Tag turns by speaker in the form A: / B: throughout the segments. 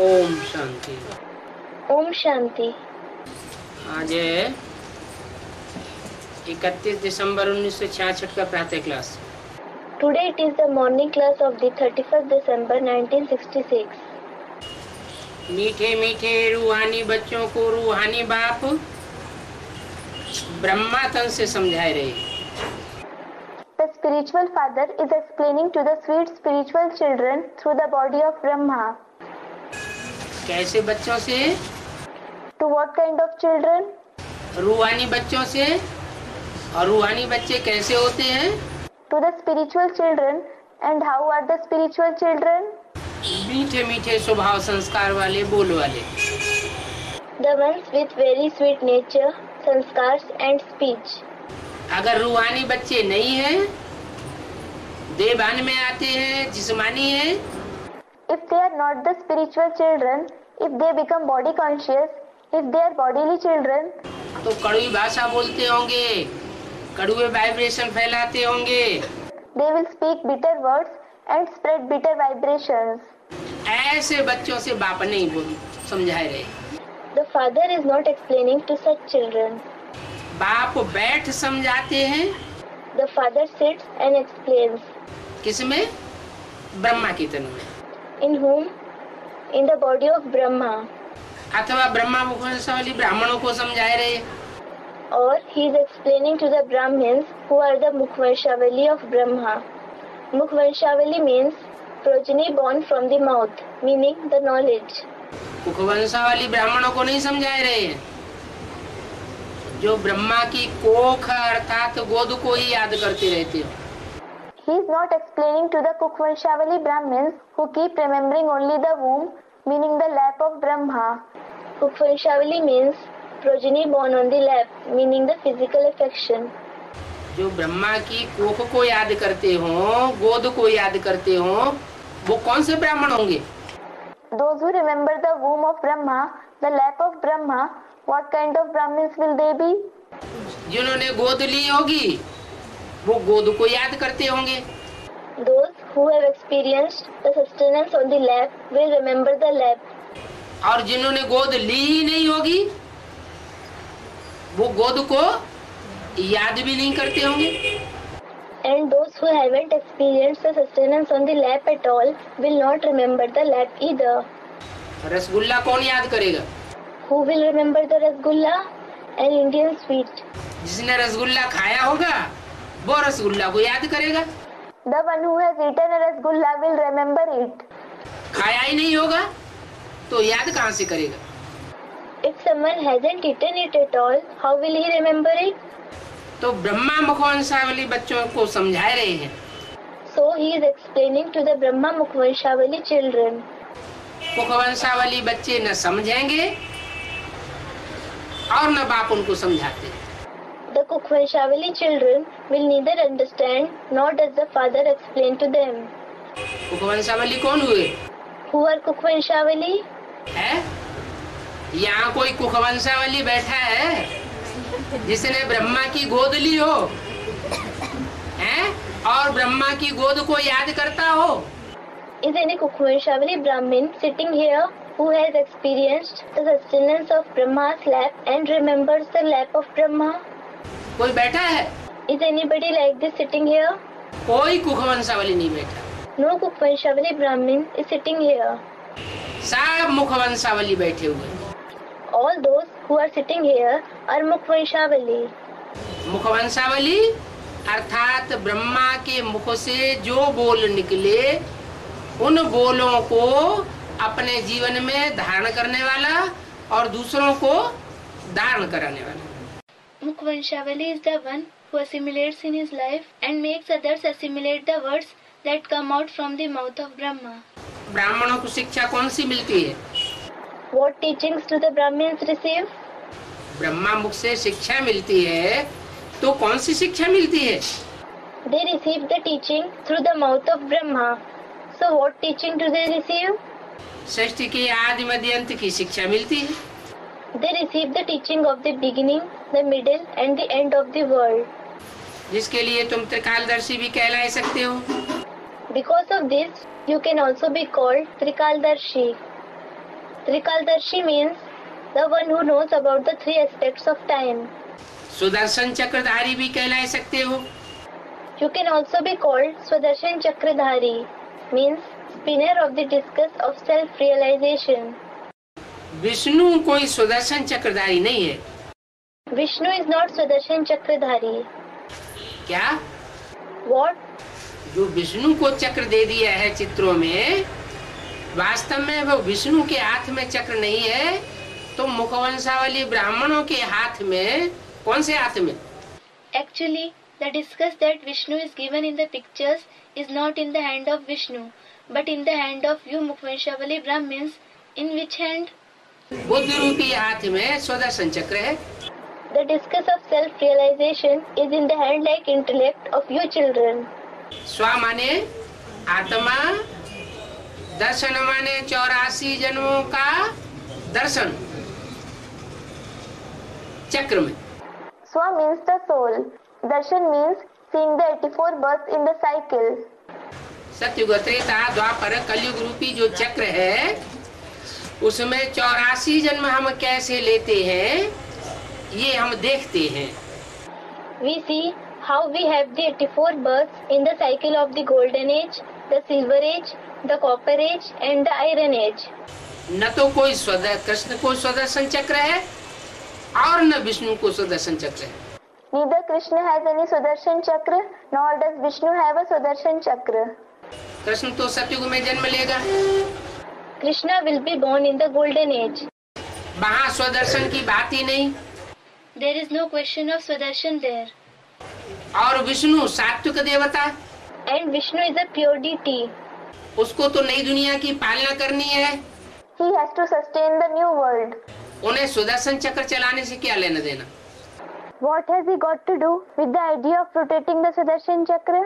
A: ओम शांति।
B: ओम शांति।
A: आज 31 दिसंबर 1966 का प्रातः class.
B: Today it is the morning class of the 31st December 1966.
A: मीठे मीठे रूहानी बच्चों को रूहानी बाप ब्रह्मा तन से समझाए रहे।
B: The spiritual father is explaining to the sweet spiritual children through the body of Brahma.
A: कैसे बच्चों से?
B: To what kind of children?
A: रूहानी बच्चों से। और रूहानी बच्चे कैसे होते हैं?
B: To the spiritual children. And how are the spiritual children?
A: मीठे मीठे स्वभाव संस्कार वाले बोल वाले।
B: The ones with very sweet nature, sanskars and speech.
A: अगर रूहानी बच्चे नहीं हैं, देवान में आते हैं, जिस्मानी हैं,
B: If they are not the spiritual children, if they become body conscious, if they are bodily children,
A: तो कड़वी भाषा बोलते होंगे, कड़वे वाइब्रेशन फैलाते होंगे।
B: they will speak bitter words and spread bitter vibrations.
A: ऐसे बच्चों से बाप नहीं बोल समझाए रहे।
B: The father is not explaining to such children.
A: बाप बैठ समझाते हैं।
B: The father sits and explains.
A: किसमें? ब्रह्मा की तन में।
B: In whom? In the body of Brahma.
A: अथवा ब्रह्मा मुखवंशावली ब्राह्मणों को समझाए रहे।
B: Or he is explaining to the Brahmins who are the Mukhvanshavali of Brahma. Mukhvanshavali means progeny born from the mouth, meaning the knowledge.
A: मुखवंशावली ब्राह्मणों को नहीं समझाए रहे हैं, जो ब्रह्मा की कोख अर्थात गोद को ही याद करते रहते हो।
B: He is not explaining to the Mukhvanshavali Brahmins who keep remembering only the womb, meaning the lap of Brahma. Mukhvanshavali means progeny born on the lap, meaning the physical affection.
A: जो ब्रह्मा की कोख को याद करते हो, गोद को याद करते हो, वो कौन से ब्राह्मण होंगे?
B: Those who remember the womb of Brahma, the lap of Brahma, what kind of Brahmins will they be?
A: जिन्होंने गोद ली होगी, वो गोद को याद करते होंगे।
B: Those who have experienced the sustenance on the lap will remember the lap.
A: और जिन्होंने गोद ली ही नहीं होगी, वो गोद को याद भी नहीं करते होंगे।
B: And those who haven't experienced the sustenance on the lap at all will not remember the lap either.
A: Rasgulla कौन याद करेगा?
B: Who will remember the rasgulla? An Indian sweet.
A: जिसने रसगुल्ला खाया होगा, वो रसगुल्ला को याद करेगा।
B: The one who has eaten a rasgulla will remember it.
A: खाया ही नहीं होगा, तो याद कहाँ से करेगा?
B: If someone hasn't eaten it at all, how will he remember it?
A: तो ब्रह्मा मुखवंशावली बच्चों को समझाए रहे हैं।
B: So he is explaining to the Brahma Mukhvanshavali children.
A: मुखवंशावली बच्चे न समझेंगे और न बाप उनको समझाते।
B: The Mukhvanshavali children will neither understand nor does the father explain to them.
A: मुखवंशावली कौन हुए?
B: Who are Mukhvanshavali?
A: है? यहाँ कोई मुखवंशावली बैठा है जिसने ब्रह्मा की गोद ली हो, हैं? और ब्रह्मा की गोद को याद करता हो?
B: Is any Mukhvanshavali Brahmin sitting here who has experienced the sustenance of Brahma's lap and remembers the lap of Brahma?
A: कोई बैठा है?
B: Is anybody like this sitting here?
A: कोई मुखवंशावली नहीं बैठा।
B: No Mukhvanshavali Brahmin is sitting here.
A: सब मुखवंशावली बैठे हुए।
B: All those who are sitting here are Mukhvanshavali.
A: मुखवंशावली अर्थात ब्रह्मा के मुख से जो बोल निकले, उन बोलों को अपने जीवन में धारण करने वाला और दूसरों को धारण कराने वाला।
B: Mukhvanshavali is the one who assimilates in his life and makes others assimilate the words that come out from the mouth of Brahma.
A: ब्राह्मणों को शिक्षा कौन सी मिलती है?
B: What teachings do the Brahmins receive?
A: Brahma मुख से शिक्षा मिलती है, तो कौन सी शिक्षा मिलती है?
B: They receive the teaching through the mouth of Brahma. So what teaching do they receive?
A: सृष्टि के आदि मध्य अंत की शिक्षा मिलती है।
B: They receive the teaching of the beginning, the middle and the end of the world.
A: जिसके लिए तुम त्रिकालदर्शी भी कहला सकते हो।
B: Because of this, you can also be called Trikaldarshi. Trikaldarshi means the one who knows about the three aspects of time.
A: Sudarshan चक्रधारी भी कहला सकते हो।
B: You can also be called Swadershan Chakradhari, means spinner of the discus of self-realization.
A: Vishnu कोई सुदर्शन चक्रधारी नहीं है।
B: Vishnu is not Swadershan Chakradhari.
A: क्या?
B: What?
A: जो विष्णु को चक्र दे दिया है चित्रों में, वास्तव में वो विष्णु के हाथ में चक्र नहीं है, तो मुखवंशावली ब्राह्मणों के हाथ में, कौन से हाथ में?
B: Actually, the discus that Vishnu is given in the pictures is not in the hand of Vishnu, but in the hand of you Mukhvanshavali Brahmins. In which hand?
A: Buddha रूपी हाथ में स्वदर्शन चक्र है।
B: The discus of self-realization is in the hand-like intellect of you children.
A: स्व माने आत्मा, दर्शन माने 84 जन्मों का दर्शन चक्र में।
B: Swa means the soul. Darshan means seeing the 84 births in the cycle.
A: सत्युग, त्रेता, द्वापर, कलयुग रूपी जो चक्र है, उसमें 84 जन्म हम कैसे लेते हैं, ये हम देखते हैं।
B: We see how we have the 84 births in the cycle of the golden age, the silver age, the copper age and the iron age.
A: न तो कोई कृष्ण को स्वदर्शन चक्र है और न विष्णु को स्वदर्शन चक्र है।
B: Neither Krishna has any Sudarshan Chakra, nor does Vishnu have a Sudarshan Chakra.
A: Krishna तो सतयुग में जन्म लेगा।
B: Krishna will be born in the golden age.
A: वहाँ स्वदर्शन की बात ही नहीं।
B: There is no question of Swadershan there.
A: और विष्णु सात्विक देवता,
B: And Vishnu is a pure deity.
A: उसको तो नई दुनिया की पालना करनी है।
B: He has to sustain the new world.
A: उन्हें सुदर्शन चक्र चलाने से क्या लेना देना?
B: What has he got to do with the idea of rotating the Sudarshan Chakra?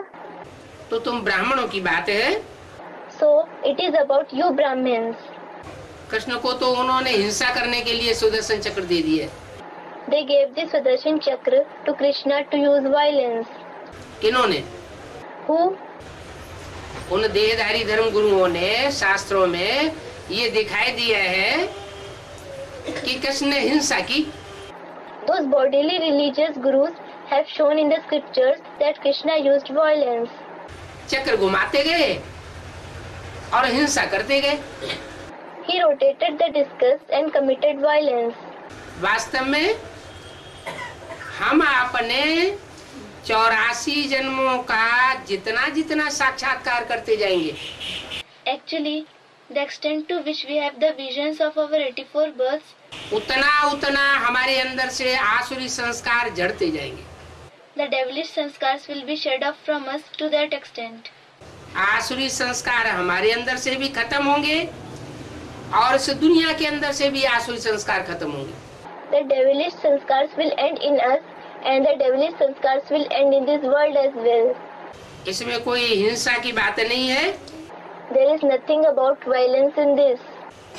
A: तो तुम ब्राह्मणों की बात है।
B: So it is about you Brahmins.
A: Krishna को तो उन्होंने हिंसा करने के लिए सुदर्शन चक्र दे दिए।
B: They gave the Sudarshan Chakra to Krishna to use violence.
A: किन्होंने?
B: Who?
A: उन देहधारी धर्म गुरुओं ने शास्त्रों में ये दिखाई दिया है कि कृष्ण ने हिंसा की।
B: Those bodily religious gurus have shown in the scriptures that Krishna used violence.
A: चक्र घुमाते गए और हिंसा करते गए।
B: He rotated the discus and committed violence.
A: वास्तव में हम अपने 84 जन्मों का जितना जितना साक्षात्कार करते जाएंगे,
B: Actually, the extent to which we have the visions of our 84 births,
A: उतना उतना हमारे अंदर से आसुरी संस्कार जड़ते जाएंगे।
B: the devilish sanskars will be shed off from us to that extent.
A: आसुरी संस्कार हमारे अंदर से भी खत्म होंगे और इस दुनिया के अंदर से भी आसुरी संस्कार खत्म होंगे।
B: The devilish sanskars will end in us and the devilish sanskars will end in this world as well.
A: इसमें कोई हिंसा की बात नहीं है।
B: There is nothing about violence in this.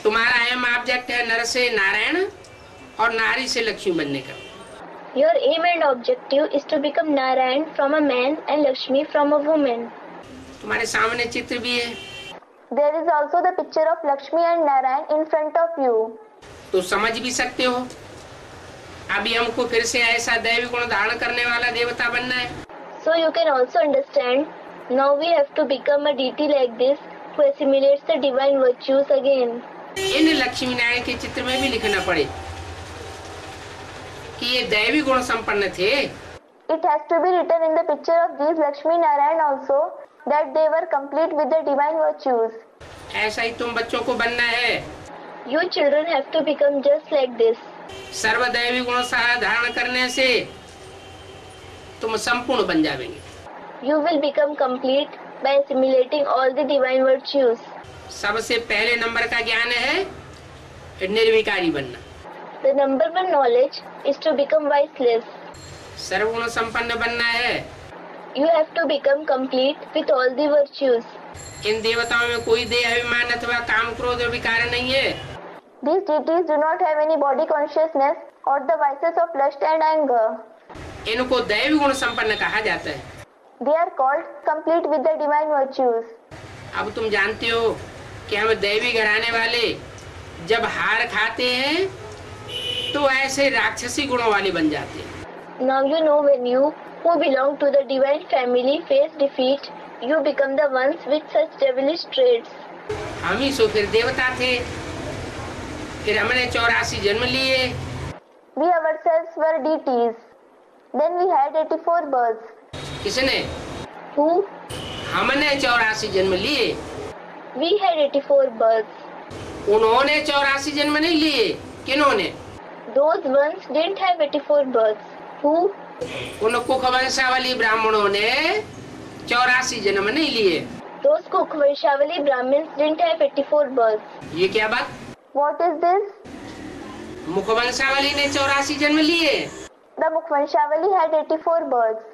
A: तुम्हारा एम ऑब्जेक्ट है नर से नारायण और नारी से लक्ष्मी बनने का।
B: Your aim and objective is to become Narayan from a man and Lakshmi from a woman.
A: तुम्हारे सामने चित्र भी है।
B: There is also the picture of Lakshmi and Narayan in front of you.
A: तो समझ भी सकते हो। अभी हमको फिर से ऐसा दैवी गुण धारण करने वाला देवता बनना है।
B: So you can also understand. Now we have to become a deity like this who assimilates the divine virtues again.
A: इन लक्ष्मी नारायण के चित्र में भी लिखना पड़े कि ये दैवी गुण संपन्न थे।
B: It has to be written in the picture of these Lakshmi Narayan also that they were complete with the divine virtues.
A: ऐसा ही तुम बच्चों को बनना है।
B: You children have to become just like this.
A: सर्वदैवी गुण धारण करने से तुम संपूर्ण बन जाएंगे।
B: You will become complete by assimilating all the divine virtues.
A: सबसे पहले नंबर का ज्ञान है निर्विकारी बनना।
B: The number one knowledge is to become viceless.
A: सर्वगुण संपन्न बनना है।
B: You have to become complete with all the virtues.
A: इन देवताओं में कोई देह अभिमान अथवा काम क्रोध विकार नहीं है।
B: These deities do not have any body consciousness or the vices of lust and anger.
A: इनको दैवी गुण संपन्न कहा जाता है।
B: They are called complete with the divine virtues.
A: अब तुम जानते हो कि हम दैवी घराने वाले जब हार खाते हैं तो ऐसे राक्षसी गुणों वाले बन जाते हैं।
B: Now you know when you who belong to the divine family face defeat, you become the ones with such devilish traits.
A: हम ही सो फिर देवता थे, फिर हमने 84 जन्म लिए।
B: We ourselves were deities. Then we had 84 births.
A: किसने?
B: Who?
A: हमने 84 जन्म लिए।
B: We had 84 births.
A: उन्होंने 84 जन्म नहीं लिए। किन्होंने?
B: Those ones didn't have 84 births. Who?
A: उन कुखवंशावली ब्राह्मणों ने 84 जन्म नहीं लिए।
B: Those Kukhvanshavali Brahmins didn't have 84 births.
A: ये क्या बात?
B: What is this?
A: मुखवंशावली ने 84 जन्म लिए।
B: The Mukhvanshavali had 84 births.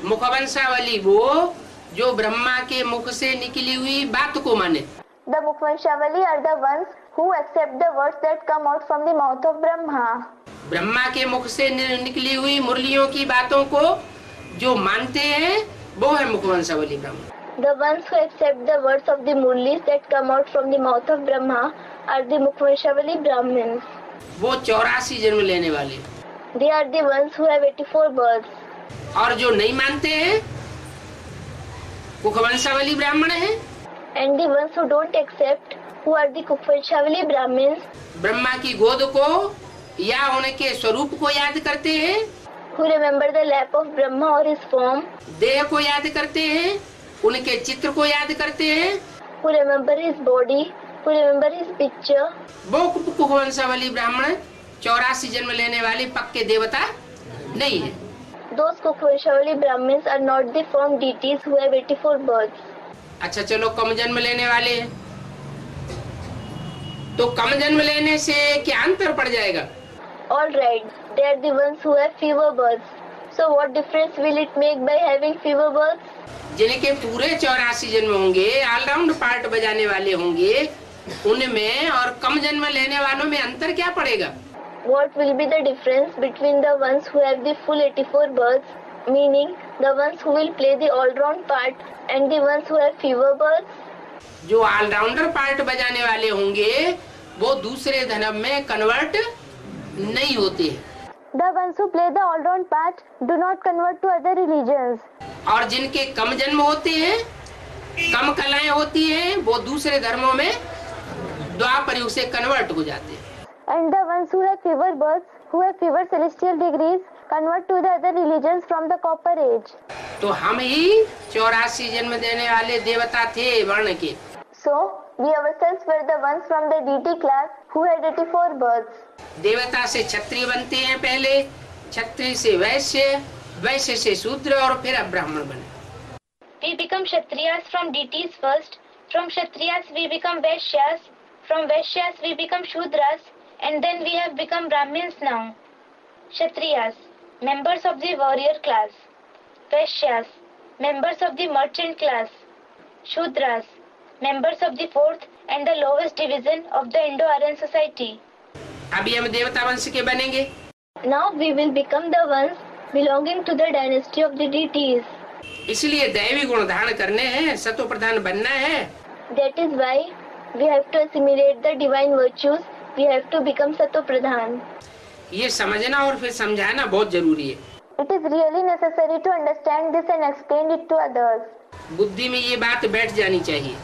A: मुखवंशावली वो जो ब्रह्मा के मुख से निकली हुई बात को माने।
B: The Mukhvanshavali are the ones who accept the words that come out from the mouth of Brahma.
A: Brahma के मुख से निकली हुई मुरलियों की बातों को जो मानते हैं वो है मुखवंशावली ब्राह्मण।
B: The ones who accept the words of the murlis that come out from the mouth of Brahma are the Mukhvanshavali Brahmins.
A: वो 84 जन्म लेने वाले।
B: They are the ones who have 84 births.
A: और जो नहीं मानते हैं कुखवंशावली ब्राह्मण हैं।
B: And the ones who don't accept, who are the Kukhvanshavali Brahmins,
A: Brahma की गोद को या उनके स्वरूप को याद करते हैं,
B: who remember the lap of Brahma or his form,
A: देह को याद करते हैं, उनके चित्र को याद करते हैं,
B: who remember his body, who remember his picture.
A: वो कुखवंशावली ब्राह्मण 84 जन्म लेने वाले पक्के देवता नहीं है।
B: Those Kukhvanshavali Brahmins are not the form deities who have 84 births.
A: अच्छा चलो कम जन्म लेने वाले हैं, तो कम जन्म लेने से क्या अंतर पड़ जाएगा?
B: All right, they are the ones who have fewer births. So what difference will it make by having fewer births?
A: जिनके पूरे 84 जन्म होंगे, ऑलराउंड पार्ट बजाने वाले होंगे, उनमें और कम जन्म लेने वालों में अंतर क्या पड़ेगा?
B: What will be the difference between the ones who have the full 84 births, meaning the ones who will play the all-round part, and the ones who have fewer births?
A: जो ऑलराउंडर पार्ट बजाने वाले होंगे वो दूसरे धर्म में convert नहीं होते हैं।
B: The ones who play the all-round part do not convert to other religions.
A: और जिनके कम जन्म होते हैं, कम कलाएं होती हैं, वो दूसरे धर्मों में द्वापर युग से कन्वर्ट हो जाते हैं।
B: And the ones who have fewer births, who have fewer celestial degrees, convert to the other religions from the Copper Age.
A: तो हम ही 84 जन्म देने वाले देवता थे वर्ण के।
B: So we ourselves were the ones from the deity class who had 84 births.
A: देवता से क्षत्रिय बनते हैं पहले, क्षत्रिय से वैश्य, वैश्य से शूद्र और फिर अब ब्राह्मण बने।
B: We become Kshatriyas from deities first. From Kshatriyas we become Vaishyas. From Vaishyas we become Shudras. And then we have become Brahmins now. Kshatriyas, members of the warrior class. Vaishyas, members of the merchant class. Shudras, members of the fourth and the lowest division of the Indo-Aryan society.
A: अभी हम देवता वंश के बनेंगे।
B: Now we will become the ones belonging to the dynasty of the deities.
A: इसलिए दैवी गुण धारण करने हैं, सतो प्रधान बनना है।
B: That is why we have to assimilate the divine virtues. We have to become Sato Pradhan.
A: ये समझना और फिर समझाना बहुत जरूरी है।
B: It is really necessary to understand this and explain it to others.
A: बुद्धि में ये बात बैठ जानी चाहिए।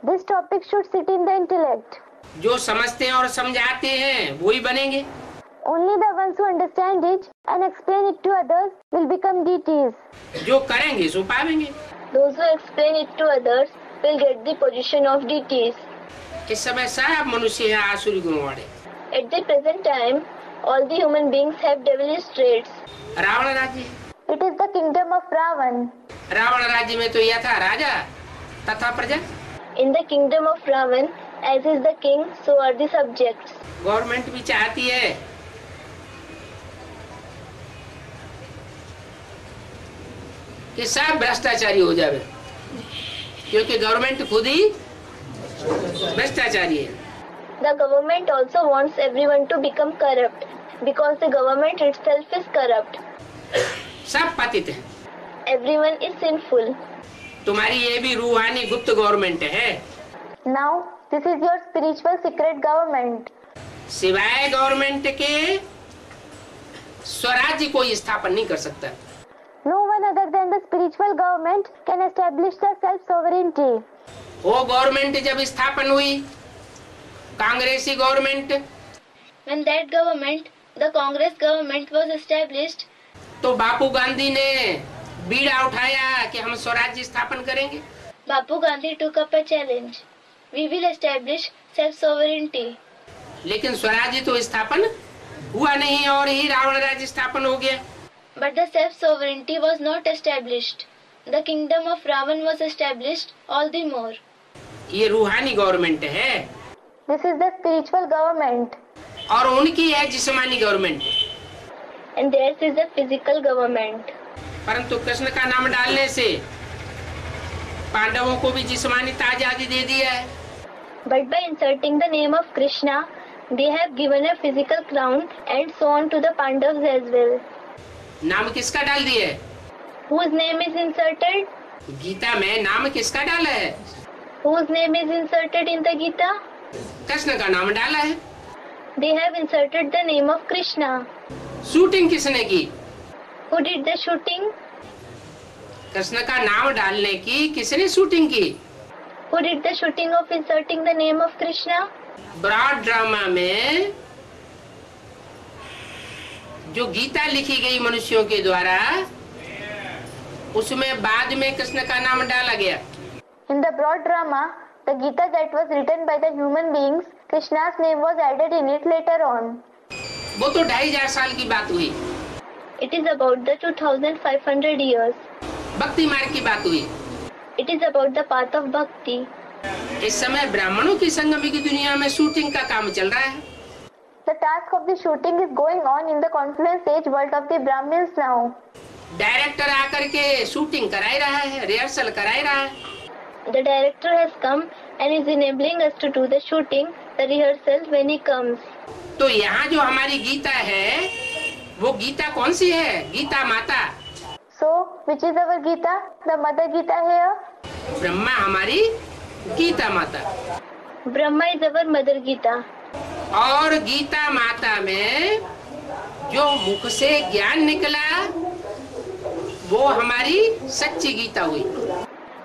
B: This topic should sit in the intellect.
A: जो समझते हैं और समझाते हैं वही बनेंगे।
B: Only the ones who understand it and explain it to others will become deities.
A: जो करेंगे सो पावेंगे।
B: Those who explain it to others will get the position of deities.
A: इस समय सब मनुष्य हैं आसुरी गुणों वाले।
B: At the present time, all the human beings have devilish traits.
A: Ravan राज्य,
B: It is the kingdom of Ravan.
A: Ravan राज्य में तो यह था राजा तथा प्रजा।
B: In the kingdom of Ravan, as is the king, so are the subjects.
A: Government भी चाहती है कि सब भ्रष्टाचारी हो जावे, क्योंकि गवर्नमेंट खुद ही भ्रष्टाचारी है।
B: The government also wants everyone to become corrupt because the government itself is corrupt.
A: सब पतित है।
B: Everyone is sinful.
A: तुम्हारी ये भी रूहानी गुप्त गवर्नमेंट है।
B: Now This is your spiritual secret government.
A: सिवाय गवर्नमेंट के स्वराज्य कोई स्थापन नहीं कर सकता।
B: No one other than the spiritual government can establish the self-sovereignty.
A: वो गवर्नमेंट जब स्थापन हुई, कांग्रेसी government,
B: When that government, the Congress government was established,
A: तो बापू गांधी ने बीड़ा उठाया कि हम स्वराज्य स्थापन करेंगे।
B: Bapu Gandhi took up a challenge. We will establish self-sovereignty.
A: लेकिन स्वराज्य तो स्थापन हुआ नहीं और ही रावण राज्य स्थापन हो गया।
B: But the self-sovereignty was not established. The kingdom of Ravan was established all the more.
A: ये रूहानी गवर्नमेंट है।
B: This is the spiritual government.
A: और उनकी है जिस्मानी government.
B: And theirs is the physical government.
A: परंतु कृष्ण का नाम डालने से पांडवों को भी जिस्मानी आजादी दे दिया है।
B: But by inserting the name of Krishna, they have given a physical crown and so on to the Pandavas as well.
A: नाम किसका डाल दिया है?
B: Whose name is inserted?
A: Gita में नाम किसका डाला है?
B: Whose name is inserted in the Gita?
A: Krishna का नाम डाला है।
B: They have inserted the name of Krishna.
A: Shooting किसने की?
B: Who did the shooting?
A: Krishna का नाम डालने की किसने शूटिंग की?
B: Who did the shooting of inserting the name of Krishna?
A: Broad drama में जो गीता लिखी गई मनुष्यों के द्वारा, उसमें बाद में कृष्ण का नाम डाला गया।
B: In the broad drama, the Gita that was written by the human beings, Krishna's name was added in it later on.
A: वो तो 2500 साल की बात हुई।
B: It is about the 2500 years.
A: भक्ति मार्ग की बात हुई।
B: It is about the path of bhakti.
A: इस समय ब्राह्मणों की संगम की दुनिया में शूटिंग का काम चल रहा है।
B: The task of the shooting is going on in the confluence age world of the Brahmins now.
A: Director आकर के शूटिंग कराई रहा है, रिहर्सल कराई रहा है।
B: The director has come and is enabling us to do the shooting, the rehearsal when he comes.
A: तो यहाँ जो हमारी गीता है, वो गीता कौन सी है? गीता माता।
B: So, which is our Gita? The Mother Gita here?
A: Brahma हमारी गीता माता।
B: Brahma is our Mother Gita.
A: और गीता माता में जो मुख से ज्ञान निकला, वो हमारी सच्ची गीता हुई।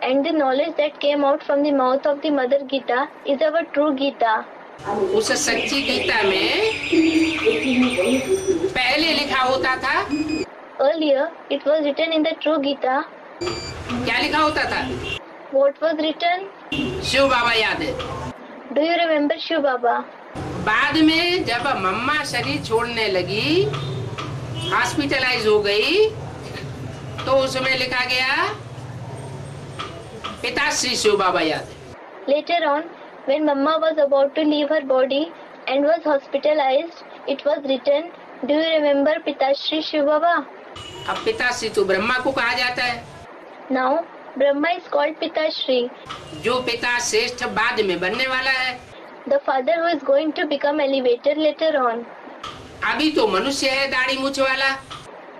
B: And the knowledge that came out from the mouth of the Mother Gita is our true Gita.
A: उस सच्ची गीता में पहले लिखा होता था,
B: Earlier, it was written in the true Gita.
A: क्या लिखा होता था?
B: What was written?
A: शिव बाबा याद है।
B: Do you remember Shiv Baba?
A: बाद में जब मम्मा शरीर छोड़ने लगी, हॉस्पिटलाइज हो गई, तो उसमें लिखा गया पिताश्री शिव बाबा याद है।
B: Later on, when Mamma was about to leave her body and was hospitalized, it was written, Do you remember Pitashri Shiv Baba?
A: अब पिताश्री तो ब्रह्मा को कहा जाता है।
B: Now, Brahma is called Pitashri,
A: जो पिता श्रेष्ठ बाद में बनने वाला है।
B: the father who is going to become elevated later on.
A: अभी तो मनुष्य है दाढ़ी मूछ वाला।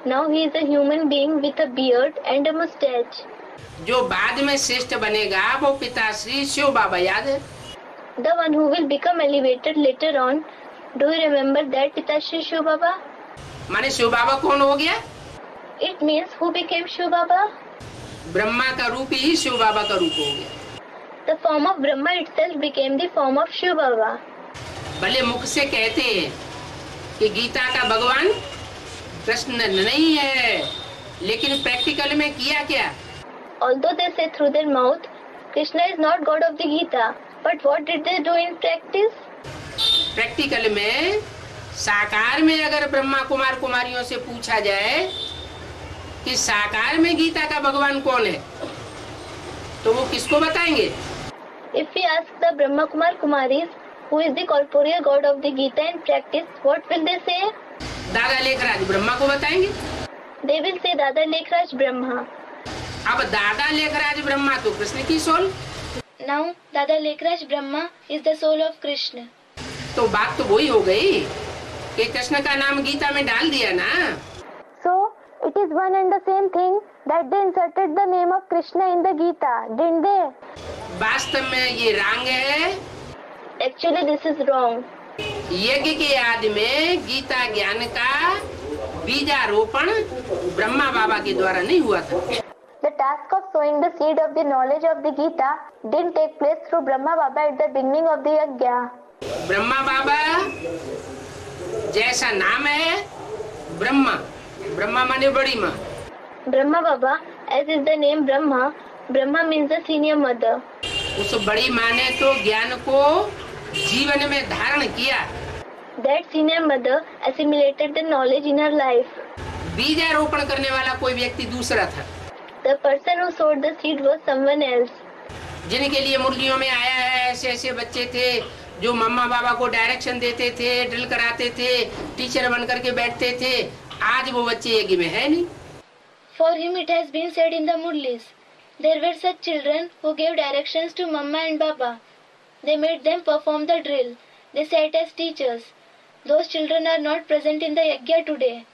B: Now he is a human being with a beard and a mustache.
A: जो बाद में श्रेष्ठ बनेगा वो पिताश्री शिव बाबा याद है।
B: The one who will become elevated later on, do you remember that Pitashri Shiv Baba?
A: माने शिव बाबा कौन हो गया?
B: It means who became Shiv Baba?
A: Brahma का रूप ही शिव बाबा का रूप हो गया।
B: The form of Brahma itself became the form of Shiv Baba.
A: भले मुख से कहते हैं कि गीता का भगवान कृष्ण नहीं है, लेकिन प्रैक्टिकल में किया क्या?
B: Although they say through their mouth, Krishna is not God of the Gita, but what did they do in practice?
A: Practical में साकार में अगर ब्रह्मा कुमार कुमारियों से पूछा जाए कि साकार में गीता का भगवान कौन है, तो वो किसको बताएंगे?
B: If we ask the Brahma Kumar Kumaris, who is the corporeal God of the Gita in practice, what will they say?
A: दादा लेखराज ब्रह्मा को बताएंगे।
B: They will say Dada Lekhraj Brahma.
A: अब दादा लेखराज ब्रह्मा तो कृष्ण की soul.
B: Now, Dada Lekhraj Brahma is the soul of Krishna.
A: तो बात तो वही हो गई कि कृष्ण का नाम गीता में डाल दिया ना।
B: So, it is one and the same thing that they inserted the name of Krishna in the Gita, didn't they?
A: वास्तव में ये रंग है
B: Actually, this is wrong.
A: यज्ञ के आदि में गीता ज्ञान का बीजारोपण ब्रह्मा बाबा के द्वारा नहीं हुआ था।
B: The task of sowing the seed of the knowledge of the Gita didn't take place through Brahma Baba at the beginning of the yajna.
A: Brahma बाबा जैसा नाम है ब्रह्मा, ब्रह्मा माने बड़ी माँ।
B: Brahma Baba, as is the name Brahma, Brahma means the senior mother.
A: उस बड़ी माँ ने तो ज्ञान को जीवन में धारण किया।
B: That senior mother assimilated the knowledge in her life.
A: बीजारोपण करने वाला कोई व्यक्ति दूसरा था।
B: The person who sowed the seed was someone else.
A: जिनके लिए मुरलियों में आया है, ऐसे ऐसे बच्चे थे जो मम्मा बाबा को डायरेक्शन देते थे, ड्रिल कराते थे, टीचर बन करके बैठते थे। आज वो बच्चे यज्ञ में है नहीं।
B: For him it has been said in the Murlis, there were such children who gave directions to Mama and Baba. They made them perform the drill. They sat as teachers. Those children are not present in the yajna today.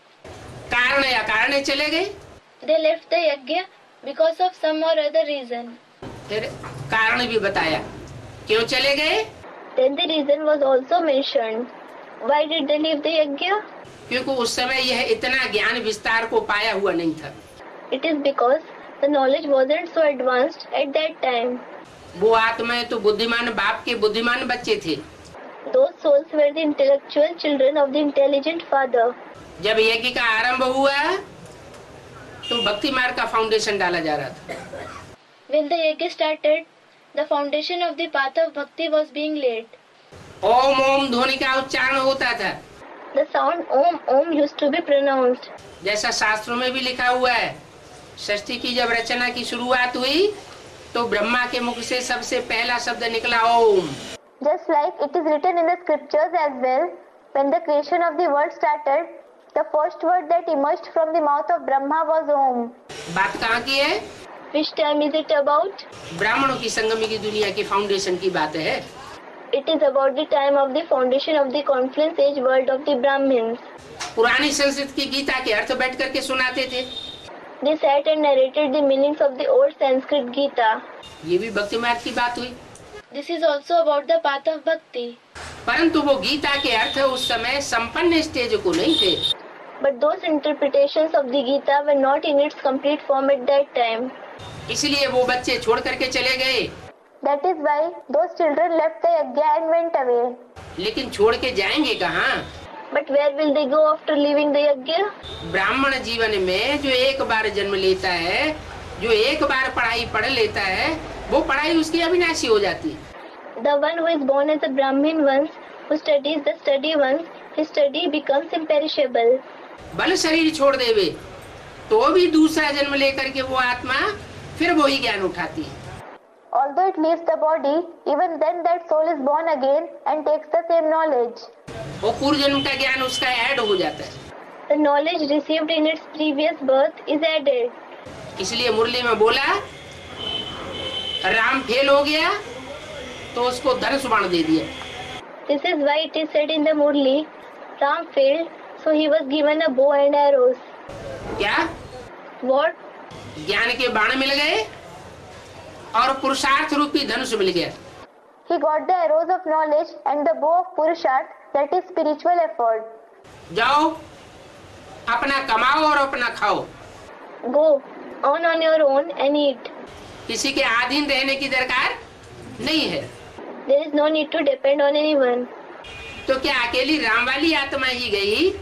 A: कारण या कारण चले गए।
B: They left the yajna because of some or other reason.
A: फिर कारण भी बताया क्यों चले गए।
B: Then the reason was also mentioned. Why did they leave the yajna?
A: क्योंकि उस समय यह इतना ज्ञान विस्तार को पाया हुआ नहीं था।
B: It is because the knowledge wasn't so advanced at that time.
A: वो आत्माएं तो बुद्धिमान बाप के बुद्धिमान बच्चे थे।
B: Those souls were the intellectual children of the intelligent father.
A: जब यज्ञ का आरंभ हुआ तो भक्ति मार्ग का फाउंडेशन डाला जा रहा था।
B: When the yajna started, the foundation of the path of bhakti was being laid.
A: Om Om ध्वनि का उच्चारण होता था।
B: The sound Om Om used to be pronounced.
A: जैसा शास्त्रों में भी लिखा हुआ है, सृष्टि की जब रचना की शुरुआत हुई तो ब्रह्मा के मुख से सबसे पहला शब्द निकला ओम।
B: Just like it is written in the scriptures as well, when the creation of the world started, the first word that emerged from the mouth of Brahma was Om.
A: बात कहाँ की है?
B: Which time is it about?
A: ब्राह्मणों की संगमी की दुनिया की foundation की बात है।
B: It is about the time of the foundation of the confluence age world of the Brahmins.
A: पुरानी संस्कृत की गीता के अर्थ बैठ करके सुनाते थे।
B: They sat and narrated the meanings of the old Sanskrit Gita.
A: ये भी भक्ति मार्ग की बात हुई।
B: This is also about the path of bhakti.
A: परंतु वो गीता के अर्थ उस समय संपन्न स्टेज को नहीं थे।
B: But those interpretations of the Gita were not in its complete form at that time.
A: इसलिए वो बच्चे छोड़ करके चले गए।
B: That is why those children left the yajna and went away.
A: लेकिन छोड़ के जाएंगे कहाँ?
B: But where will they go after leaving the yajna?
A: ब्राह्मण जीवन में जो एक बार जन्म लेता है, जो एक बार पढ़ाई पढ़ लेता है, वो पढ़ाई उसकी अविनाशी हो जाती है।
B: The one who is born as a Brahmin once, who studies the study once, his study becomes imperishable.
A: बल शरीर छोड़ देवे तो भी दूसरा जन्म लेकर के वो आत्मा फिर वही ज्ञान उठाती है।
B: Although it leaves the body, even then that soul is born again and takes the same knowledge.
A: वो पूर्व जन्म का ज्ञान उसका ऐड हो जाता है।
B: The knowledge received in its previous birth is added.
A: इसलिए मुरली में बोला राम फेल हो गया तो उसको धनुष बाण दे दिया।
B: This is why it is said in the Murli, Ram failed, so he was given a bow and arrows.
A: क्या?
B: What?
A: ज्ञान के बाण मिल गए और पुरुषार्थ रूपी धनुष मिल गया।
B: He got the arrows of knowledge and the bow of Purusharth, that is spiritual effort.
A: जाओ अपना कमाओ और अपना खाओ।
B: Go, on your own and eat.
A: किसी के अधीन रहने की दरकार नहीं है।
B: There is no need to depend on anyone.
A: तो क्या अकेली राम वाली आत्मा ही गई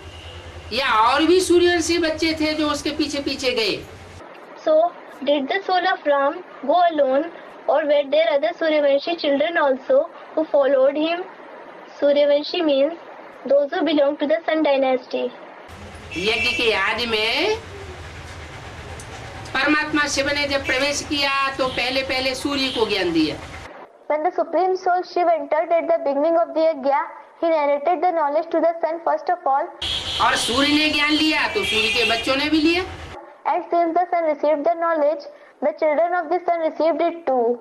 A: या और भी सूर्यवंशी बच्चे थे जो उसके पीछे पीछे गए?
B: So, did the soul of Ram go alone, or were there other Suryavanshi children also who followed him? Suryavanshi means those who belong to the Sun dynasty.
A: यज्ञ के आदि में परमात्मा शिव ने जब प्रवेश किया तो पहले पहले सूर्य को ज्ञान दिया।
B: When the Supreme Soul Shiv entered at the beginning of the yajna, he narrated the knowledge to the sun first of all.
A: और सूर्य ने ज्ञान लिया तो सूर्य के बच्चों ने भी लिया।
B: And since the sun received the knowledge, the children of the sun received it too.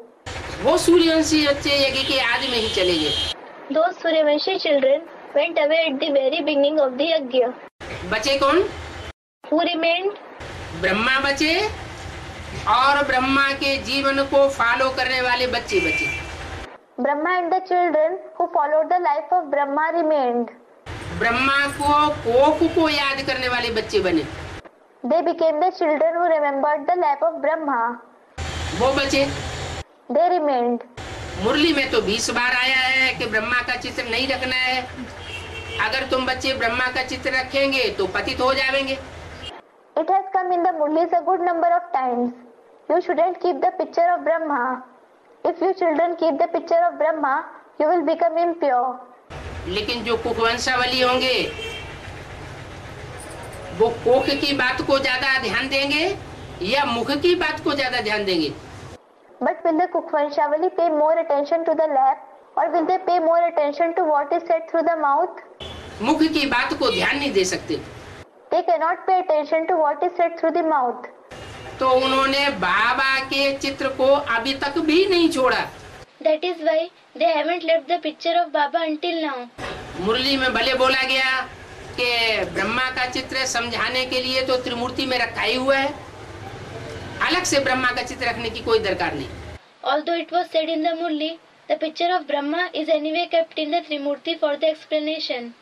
A: वो सूर्यवंशी बच्चे यज्ञ के आदि में ही चले गए।
B: Those Suryavanshi children went away at the very beginning of the yajna.
A: बचे कौन?
B: Who remained?
A: ब्रह्मा बचे और ब्रह्मा के जीवन को फॉलो करने वाले बच्चे बचे।
B: Brahma and the children who followed the life of Brahma remained.
A: Brahma को कोख को याद करने वाले बच्चे बने,
B: They became the children who remembered the life of Brahma.
A: वो बचे।
B: They remained.
A: मुरली में तो 20 बार आया है कि ब्रह्मा का चित्र नहीं रखना है, अगर तुम बच्चे ब्रह्मा का चित्र रखेंगे तो पतित हो जाएंगे।
B: It has come in the Murlis a good number of times. You shouldn't keep the picture of Brahma. If you children keep the picture of Brahma, you will become impure.
A: लेकिन जो कुखवंशावली होंगे वो कोख की बात को ज्यादा ध्यान देंगे या मुख की बात को ज्यादा ध्यान देंगे?
B: But will the Kukhvanshavali pay more attention to the lap, or will they pay more attention to what is said through the mouth?
A: मुख की बात को ध्यान नहीं दे सकते,
B: They cannot pay attention to what is said through the mouth.
A: तो उन्होंने बाबा के चित्र को अभी तक भी नहीं छोड़ा।
B: That is why they haven't left the picture of Baba until now.
A: मुरली में भले बोला गया कि ब्रह्मा का चित्र समझाने के लिए तो त्रिमूर्ति में रखा ही हुआ है, अलग से ब्रह्मा का चित्र रखने की कोई दरकार नहीं।
B: Although it was said in the Murli, the picture of Brahma is anyway kept in the Trimurti for the explanation.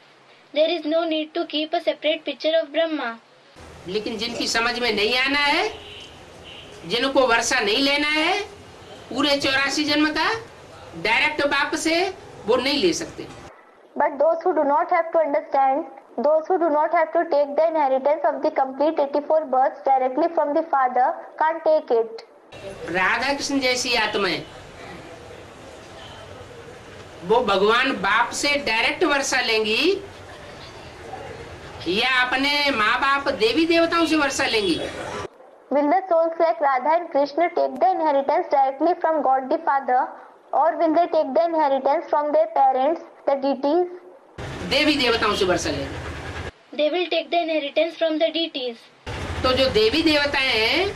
B: There is no need to keep a separate picture of Brahma.
A: लेकिन जिनकी समझ में नहीं आना है, जिनको वर्षा नहीं लेना है पूरे 84 जन्म का डायरेक्ट बाप से, वो नहीं ले सकते।
B: But those who do not have to understand, those who do not have to take the inheritance of the complete 84 births directly from the father can't take it.
A: Radha Krishna जैसी आत्माएं वो भगवान बाप से डायरेक्ट वर्षा लेंगी या अपने माँ बाप देवी देवताओं से वर्षा लेंगी?
B: Will the souls like Radha and Krishna take the inheritance directly from God the Father, or will they take the inheritance from their parents, the deities?
A: देवी देवताओं से वर्षा लेंगी।
B: They will take the inheritance from the deities.
A: तो जो देवी देवताएं हैं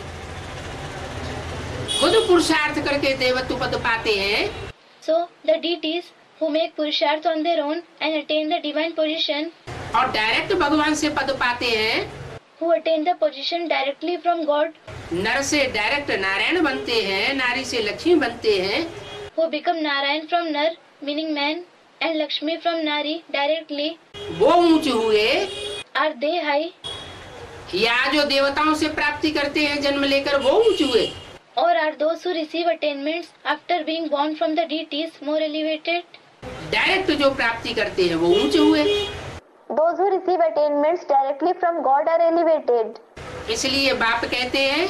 A: खुद पुरुषार्थ करके देवत्व पद पाते हैं,
B: So the deities who make purusharth on their own and attain the divine position,
A: और डायरेक्ट भगवान से पद पाते हैं,
B: who attain the position directly from God,
A: नर से डायरेक्ट नारायण बनते हैं, नारी से लक्ष्मी बनते हैं,
B: who become Narayan from Nar, meaning man, and Lakshmi from Nari directly,
A: वो ऊंचे हुए।
B: are they high?
A: या जो देवताओं से प्राप्ति करते हैं जन्म लेकर वो ऊंचे हुए?
B: Or are those who receive attainments after being born from the deities more elevated?
A: Direct जो प्राप्ति करते हैं वो ऊंचे हुए।
B: Those who receive attainments directly from God are elevated.
A: इसलिए बाप कहते हैं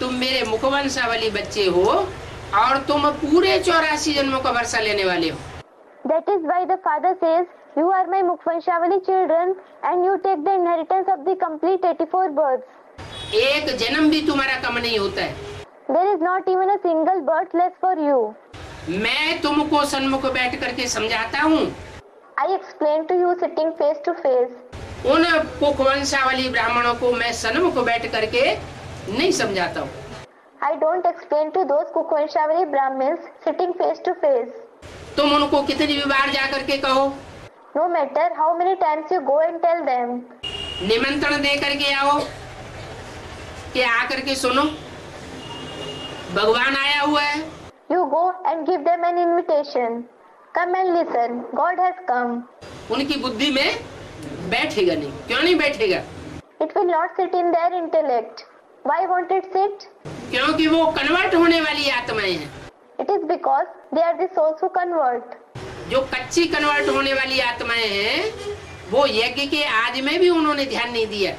A: तुम मेरे मुखवंशावली बच्चे हो और तुम पूरे 84 जन्मों का वर्षा लेने वाले हो।
B: That is why the father says, you are my Mukhvanshavali children and you take the inheritance of the complete 84 births.
A: एक जन्म भी तुम्हारा कम नहीं होता है।
B: There is not even a single birth less for you.
A: मैं तुमको सन्मुख बैठ करके समझाता हूँ,
B: I explain to you sitting face to face.
A: उन कुखवंशावली ब्राह्मणों को मैं सन्मुख बैठ करके नहीं समझाता हूँ।
B: I don't explain to those Kukhvanshavali Brahmins sitting face to face.
A: तुम उनको कितनी भी बार जा करके कहो,
B: No matter how many times you go and tell them,
A: निमंत्रण दे करके आओ कि आकर के सुनो भगवान आया हुआ है,
B: you go and give them an invitation. Come and listen, God has come.
A: उनकी बुद्धि में बैठेगा नहीं। क्यों नहीं बैठेगा?
B: It will not sit in their intellect. Why won't it sit?
A: क्योंकि वो कन्वर्ट होने वाली आत्माएं हैं।
B: It is because they are the souls who convert.
A: जो कच्ची कन्वर्ट होने वाली आत्माएं हैं वो यज्ञ के आदि में भी उन्होंने ध्यान नहीं दिया।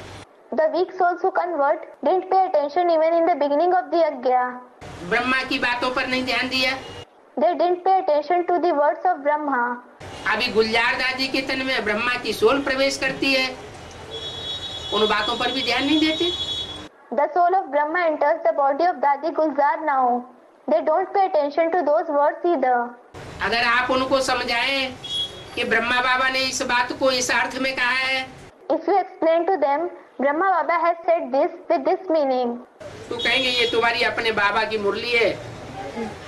B: The weak souls who convert didn't pay attention even in the beginning of the yajna.
A: Brahma की बातों पर नहीं ध्यान दिया।
B: They didn't pay attention to the words of Brahma.
A: अभी गुलजार दादी के तन में ब्रह्मा की सोल प्रवेश करती है, उन बातों पर भी ध्यान नहीं देते।
B: The soul of Brahma enters the body of Dadi Gulzar now. They don't pay attention to those words either.
A: अगर आप उनको समझाएं कि ब्रह्मा बाबा ने इस बात को इस अर्थ में कहा है,
B: If you explain to them, Brahma Baba has said this with this meaning.
A: तो कहेंगे ये तुम्हारी अपने बाबा की मुरली है,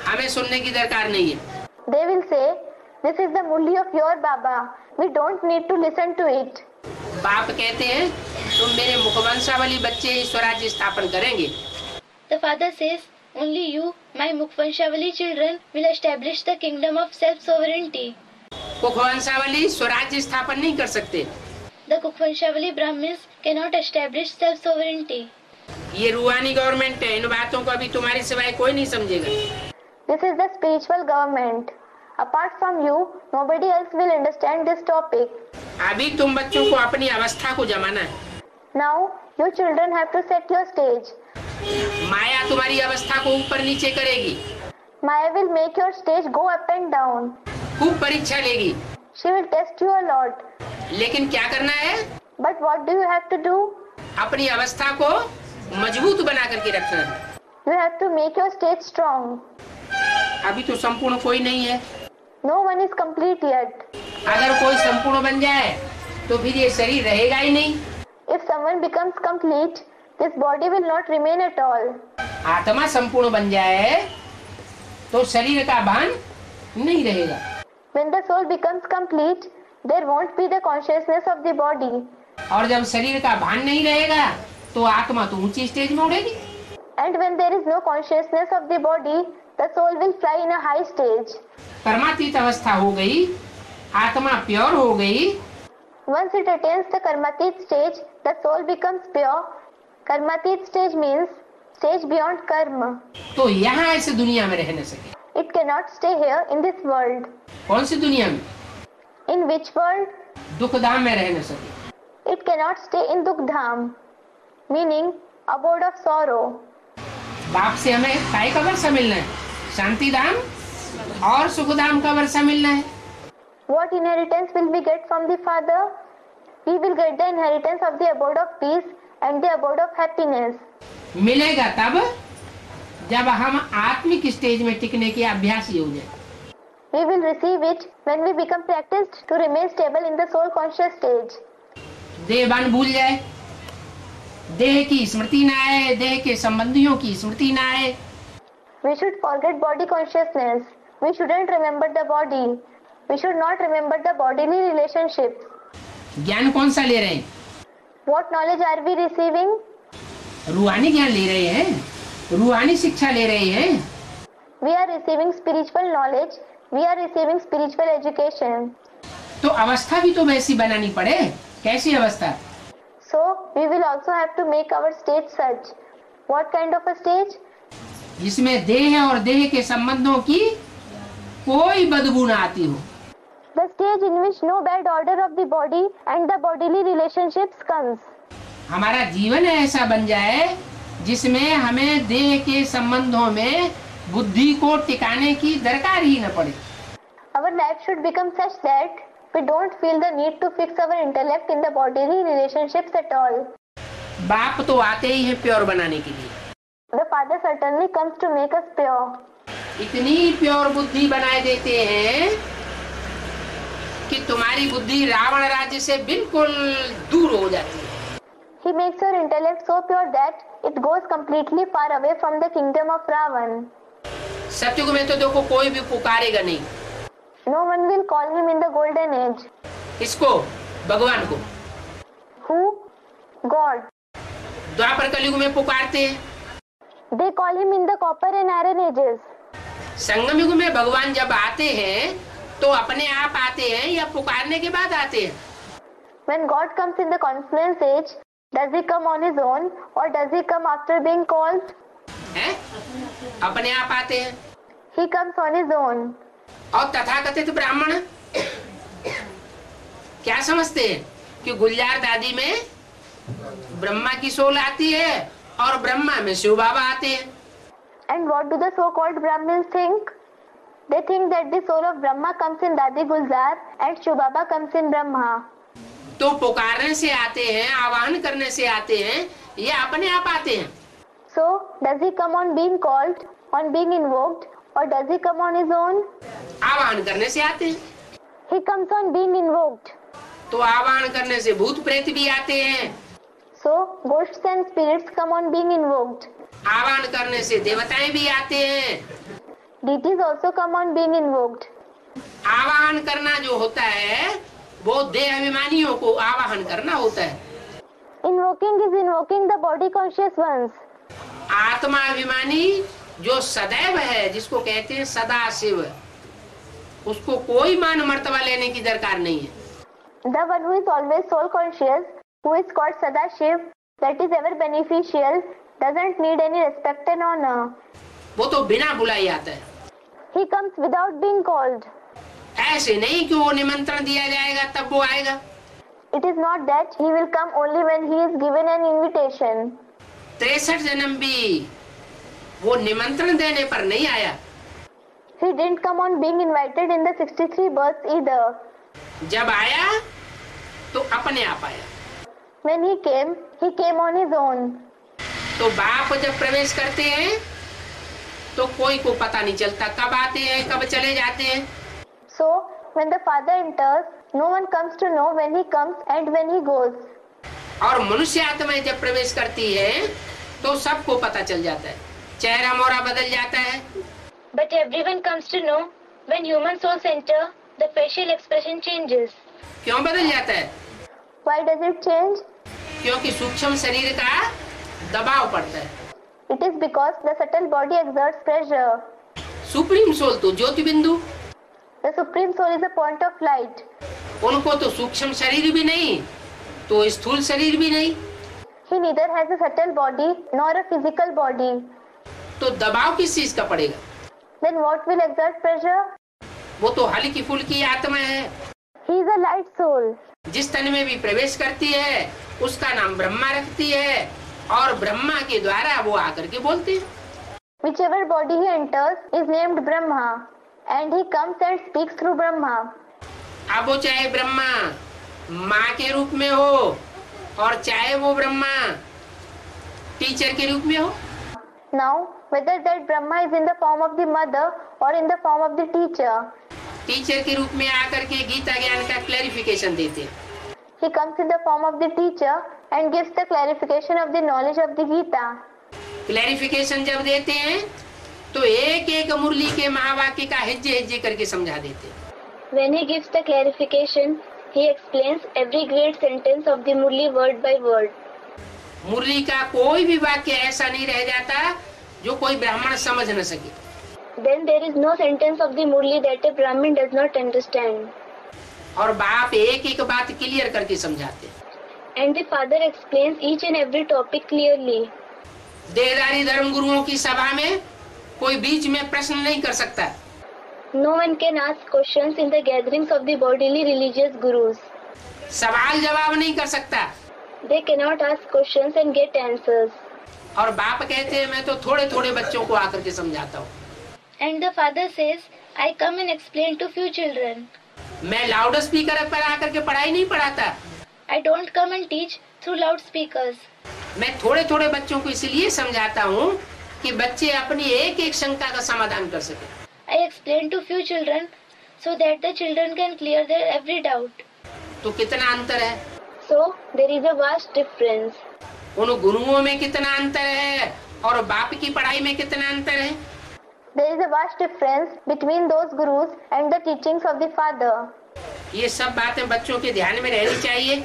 A: हमें सुनने की दरकार नहीं है।
B: They will say, this is the Murli of your Baba. We don't need to listen to it.
A: बाप कहते हैं तुम मेरे मुखवंशावली बच्चे स्वराज्य स्थापन करेंगे।
B: The father says, Only you, my Mukvanshawali children, will establish the kingdom of self-sovereignty.
A: कुखवंशावली स्वराज्य स्थापन नहीं कर सकते।
B: The Kukvanshawali Brahmins cannot establish self-sovereignty.
A: ये रूहानी गवर्नमेंट है, इन बातों को अभी तुम्हारी सिवाय कोई नहीं समझेगा।
B: This is the spiritual government. Apart from you, nobody else will understand this topic.
A: अभी तुम बच्चों को अपनी अवस्था को जमाना है।
B: Now, you children have to set your stage.
A: माया तुम्हारी अवस्था को ऊपर नीचे करेगी,
B: Maya will make your stage go up and down.
A: खूब परीक्षा लेगी,
B: She will test you a lot.
A: लेकिन क्या करना है?
B: But what do you have to do?
A: अपनी अवस्था को मजबूत बना करके रखना है।
B: You have to make your stage strong.
A: अभी तो संपूर्ण कोई नहीं है।
B: No one is complete yet.
A: अगर कोई संपूर्ण बन जाए तो फिर ये शरीर रहेगा ही नहीं।
B: If someone becomes complete, this body will not remain at all.
A: आत्मा संपूर्ण बन जाए तो शरीर का भान नहीं रहेगा।
B: When the soul becomes complete, there won't be the consciousness of the body.
A: और जब शरीर का भान नहीं रहेगा तो आत्मा तो ऊंची स्टेज में उड़ेगी।
B: And when there is no consciousness of the body, the soul will fly in a high stage.
A: कर्मातीत अवस्था हो गई, आत्मा प्योर हो गई,
B: Once it attains the Karmatit stage, the soul becomes pure. Karmatit stage means stage beyond karma.
A: तो यहाँ ऐसे दुनिया में रह न सके।
B: It cannot stay here in this world.
A: कौन सी दुनिया में?
B: In which world?
A: दुख धाम में रह न सके।
B: It cannot stay in Dukhdham, meaning abode of sorrow.
A: बाप से हमें काय का वर्षा मिलना है? शांति धाम और सुख धाम का वर्षा मिलना है।
B: What inheritance will we get from the Father? We will get the inheritance of the abode of peace and the abode of happiness.
A: मिलेगा तब जब हम आत्मिक स्टेज में टिकने के अभ्यासी हो जाए।
B: We will receive it when we become practiced to remain stable in the soul conscious stage.
A: देहबान भूल जाए, देह की स्मृति न आए, देह के संबंधियों की स्मृति न आए।
B: We should forget body consciousness. We shouldn't remember the body. We should not remember the bodily relationships.
A: ज्ञान कौन सा ले रहे हैं?
B: What knowledge are we receiving?
A: रूहानी ज्ञान ले रहे हैं, रूहानी शिक्षा ले रहे हैं।
B: We are receiving spiritual knowledge. We are receiving spiritual education.
A: तो अवस्था भी तो वैसी बनानी पड़े। कैसी अवस्था?
B: So, we will also have to make our stage such. What kind of a stage?
A: जिसमें देह और देह के संबंधों की कोई बदबू न आती हो।
B: The stage in which no bad odor of the body and the bodily relationships comes.
A: हमारा जीवन ऐसा बन जाए जिसमें हमें देह के संबंधों में बुद्धि को टिकाने की दरकार ही न पड़े।
B: Our life should become such that we don't feel the need to fix our intellect in the bodily relationships at all.
A: बाप तो आते ही हैं प्योर बनाने के लिए।
B: The Father certainly comes to make us pure.
A: इतनी प्योर बुद्धि बनाए देते हैं कि तुम्हारी बुद्धि रावण राज्य से बिल्कुल दूर हो जाती है।
B: He makes your intellect so pure that it goes completely far away from the kingdom of Ravan.
A: सत्युग में तो देखो कोई भी पुकारेगा नहीं।
B: No one will call him in the golden age.
A: इसको, भगवान को।
B: Who? God.
A: द्वापर कलयुग में पुकारते हैं।
B: They call him in the copper and iron ages.
A: संगम युग में भगवान जब आते हैं तो अपने आप आते हैं या पुकारने के बाद आते हैं?
B: When God comes in the confluence age, does he come on his own or does he come after being called?
A: हैं? अपने आप आते हैं।
B: He comes on his own.
A: और तथाकथित ब्राह्मण क्या समझते हैं कि गुलजार दादी में ब्रह्मा की सोल आती है और ब्रह्मा में शिव बाबा आते हैं।
B: And what do the so-called Brahmins think? They think that the soul of Brahma comes in Dadi Gulzar and Shiv Baba comes in Brahma.
A: तो पुकारने से आते हैं, आवाहन करने से आते हैं, ये अपने आप आते हैं।
B: So, does he come on being called, on being invoked, or does he come on his own?
A: आवाहन करने से आते हैं।
B: He comes on being invoked.
A: तो आवाहन करने से भूत प्रेत भी आते हैं।
B: So, ghosts and spirits come on being invoked.
A: आवाहन करने से देवताएं भी आते हैं।
B: Deities also come on being invoked.
A: आवाहन करना जो होता है वो देह अभिमानियों को आवाहन करना होता है।
B: Invoking is invoking the body conscious ones.
A: आत्मा अभिमानी जो सदैव है, जिसको कहते हैं सदा शिव, उसको कोई मान मर्तबा लेने की दरकार नहीं है।
B: The one who is always soul conscious, who is called Sadashiv, that is ever beneficial, doesn't need any respect and honor.
A: वो तो बिना बुलाए आता है।
B: He comes without being called.
A: ऐसे नहीं कि वो निमंत्रण दिया जाएगा तब वो आएगा।
B: It is not that he will come only when he is given an invitation.
A: 63 जन्म भी वो निमंत्रण देने पर नहीं आया।
B: He didn't come on being invited in the 63 births either.
A: जब आया तो अपने आप आया।
B: When he came on his own.
A: तो बाप जब प्रवेश करते हैं तो कोई को पता नहीं चलता कब आते हैं कब चले जाते हैं।
B: So when the father enters, no one comes to know when he comes and when he goes.
A: और मनुष्य आत्माएं जब प्रवेश करती है तो सबको पता चल जाता है, चेहरा मोहरा बदल जाता है।
B: But everyone comes to know when human souls enter, the facial expression changes.
A: क्यों बदल जाता है?
B: Why does it change?
A: क्योंकि सूक्ष्म शरीर का दबाव पड़ता है।
B: It is because the subtle body exerts pressure.
A: Supreme soul तो ज्योति बिंदु,
B: The supreme soul is a point of light.
A: उनको तो सूक्ष्म शरीर भी नहीं तो स्थूल शरीर भी नहीं,
B: He neither has a subtle body nor a physical body.
A: तो दबाव किस चीज का पड़ेगा?
B: Then what will exert pressure?
A: वो तो हल्की फुल्की आत्मा है।
B: He is a light soul.
A: जिस तन में भी प्रवेश करती है उसका नाम ब्रह्मा रखती है और ब्रह्मा के द्वारा वो आकर के बोलते हैं।
B: Whichever body he enters is named Brahma, and he comes and speaks through Brahma.
A: अब वो चाहे ब्रह्मा माँ के रूप में हो और चाहे वो ब्रह्मा टीचर के रूप में हो।
B: Now, whether that Brahma is in the form of the mother or in the form of the teacher,
A: teacher के रूप में आकर के गीता ज्ञान का क्लैरिफिकेशन देते हैं।
B: he comes in the form of the teacher and gives the clarification of the knowledge of the Gita.
A: Clarification जब देते हैं तो एक एक मुरली के महावाक्य का हिज्जे हिज्जे करके समझा देते हैं।
B: When he gives the clarification, he explains every great sentence of the Murli word by word.
A: मुरली का कोई भी वाक्य ऐसा नहीं रह जाता जो कोई ब्राह्मण समझ न सके।
B: Then there is no sentence of the Murli that a Brahmin does not understand.
A: और बाप एक एक बात क्लियर करके समझाते हैं।
B: And the father explains each and every topic clearly.
A: देहधारी धर्म गुरुओं की सभा में कोई बीच में प्रश्न नहीं कर सकता।
B: No one can ask questions in the gatherings of the bodily religious gurus.
A: सवाल जवाब नहीं कर सकता।
B: They cannot ask questions and get answers.
A: और बाप कहते हैं मैं तो थोड़े थोड़े बच्चों को आकर के समझाता हूँ।
B: And the father says, I come and explain to few children.
A: मैं लाउड स्पीकर पर आकर के पढ़ाई नहीं पढ़ाता।
B: I don't come and teach through loudspeakers.
A: मैं थोड़े थोड़े बच्चों को इसलिए समझाता हूँ कि बच्चे अपनी एक एक शंका का समाधान कर सके।
B: I explain to few children so that the children can clear their every doubt.
A: तो कितना अंतर है?
B: So there is a vast difference.
A: उन गुरुओं में कितना अंतर है और बाप की पढ़ाई में कितना अंतर है?
B: There is a vast difference between those gurus and the teachings of the father.
A: ये सब बातें बच्चों के ध्यान में रहनी चाहिए।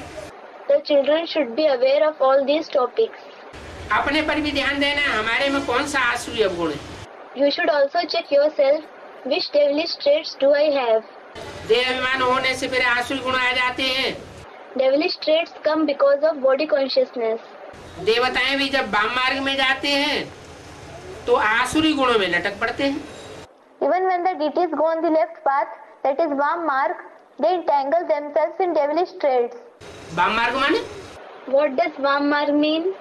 B: The children should be aware of all these topics.
A: अपने पर भी ध्यान देना, हमारे में कौन सा आसुरी अवगुण है।
B: You should also check yourself, which devilish traits do I have?
A: देह अभिमान होने से फिर आसुरी गुण आ जाते हैं।
B: Devilish traits come because of body consciousness.
A: देवताएं भी जब वाम मार्ग में जाते हैं तो आसुरी गुणों में लटक पड़ते हैं।
B: Even when the deities go on the left path, that is Vam marg, they entangle themselves in devilish traits.
A: वाम मार्ग माने?
B: What does Vam marg mean?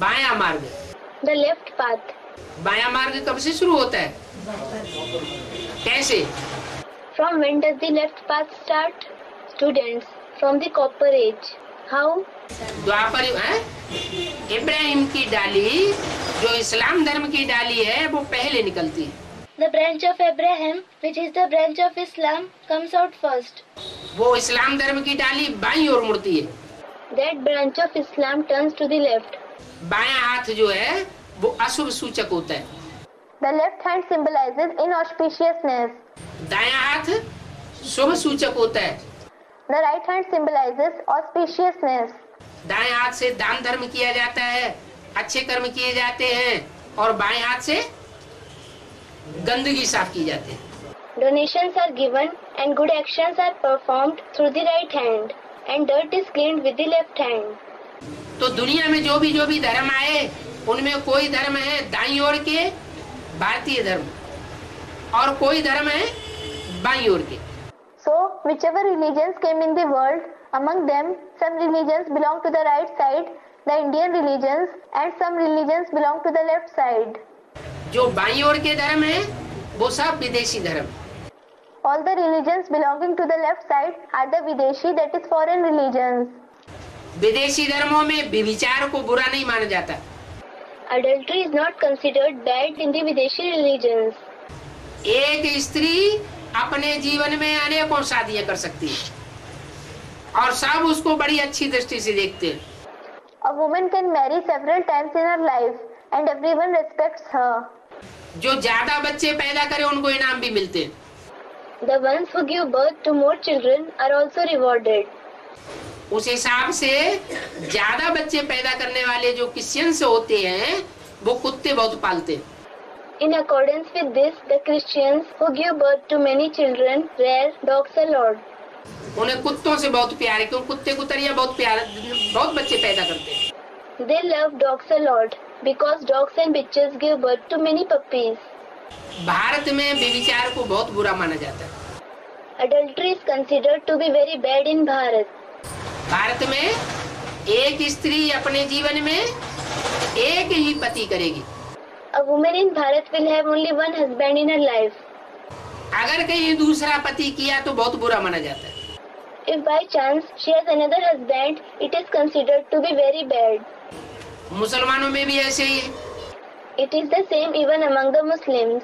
A: बायां मार्ग।
B: The left path.
A: बायां मार्ग कब से शुरू होता है? कैसे?
B: From when does the left path start? Students, from the copper age. How?
A: द्वापर है? इब्राहिम की डाली जो इस्लाम धर्म की डाली है वो पहले निकलती है।
B: The branch of Abraham, which is the branch of Islam, comes out first.
A: वो इस्लाम धर्म की डाली बाईं ओर मुड़ती है।
B: That branch of Islam turns to the left.
A: बायां हाथ जो है वो अशुभ सूचक होता है।
B: The left hand symbolizes inauspiciousness.
A: दायां हाथ शुभ सूचक होता है।
B: The right hand symbolizes auspiciousness.
A: दाएं हाथ से दान धर्म किया जाता है, अच्छे कर्म किए जाते हैं और बाएं हाथ से गंदगी साफ की जाती है।
B: Donations are given and good actions are performed through the right hand and dirt is cleaned with the left hand.
A: तो दुनिया में जो भी धर्म आए उनमें कोई धर्म है दाईं ओर के भारतीय धर्म और कोई धर्म है बाईं ओर के।
B: So whichever religions came in the world, among them some religions belong to the right side, the Indian religions, and some religions belong to the left side.
A: जो बाईं ओर के धर्म है वो सब विदेशी धर्म।
B: All the religions belonging to the left side are the Videshi, that is foreign religions.
A: विदेशी धर्मों में व्यभिचार को बुरा नहीं माना जाता।
B: Adultery is not considered bad in the Videshi religions.
A: एक स्त्री अपने जीवन में अनेकों शादियां कर सकती है और सब उसको बड़ी अच्छी दृष्टि से देखते हैं।
B: A woman can marry several times in her life and everyone respects her.
A: जो ज्यादा बच्चे पैदा करे उनको इनाम भी मिलते हैं।
B: The ones who give birth to more children are also rewarded.
A: उस हिसाब से ज्यादा बच्चे पैदा करने वाले जो क्रिश्चियंस होते हैं वो कुत्ते बहुत पालते हैं।
B: In accordance with this, the Christians who give birth to many children rear dogs a lot.
A: उन्हें कुत्तों से बहुत प्यार है क्योंकि कुत्ते कुतरियां बहुत बच्चे पैदा करते हैं।
B: They love dogs a lot because dogs and bitches give birth to many puppies.
A: Bharat में व्यभिचार को बहुत बुरा माना जाता है।
B: Adultery is considered to be very bad in Bharat.
A: Bharat में एक स्त्री अपने जीवन में एक ही पति करेगी।
B: A woman in Bharat will have only one husband in her life.
A: अगर कहीं दूसरा पति किया तो बहुत बुरा माना जाता है।
B: If by chance she has another husband, it is considered to be very bad.
A: मुसलमानों में भी ऐसे ही है।
B: It is the same even among the Muslims.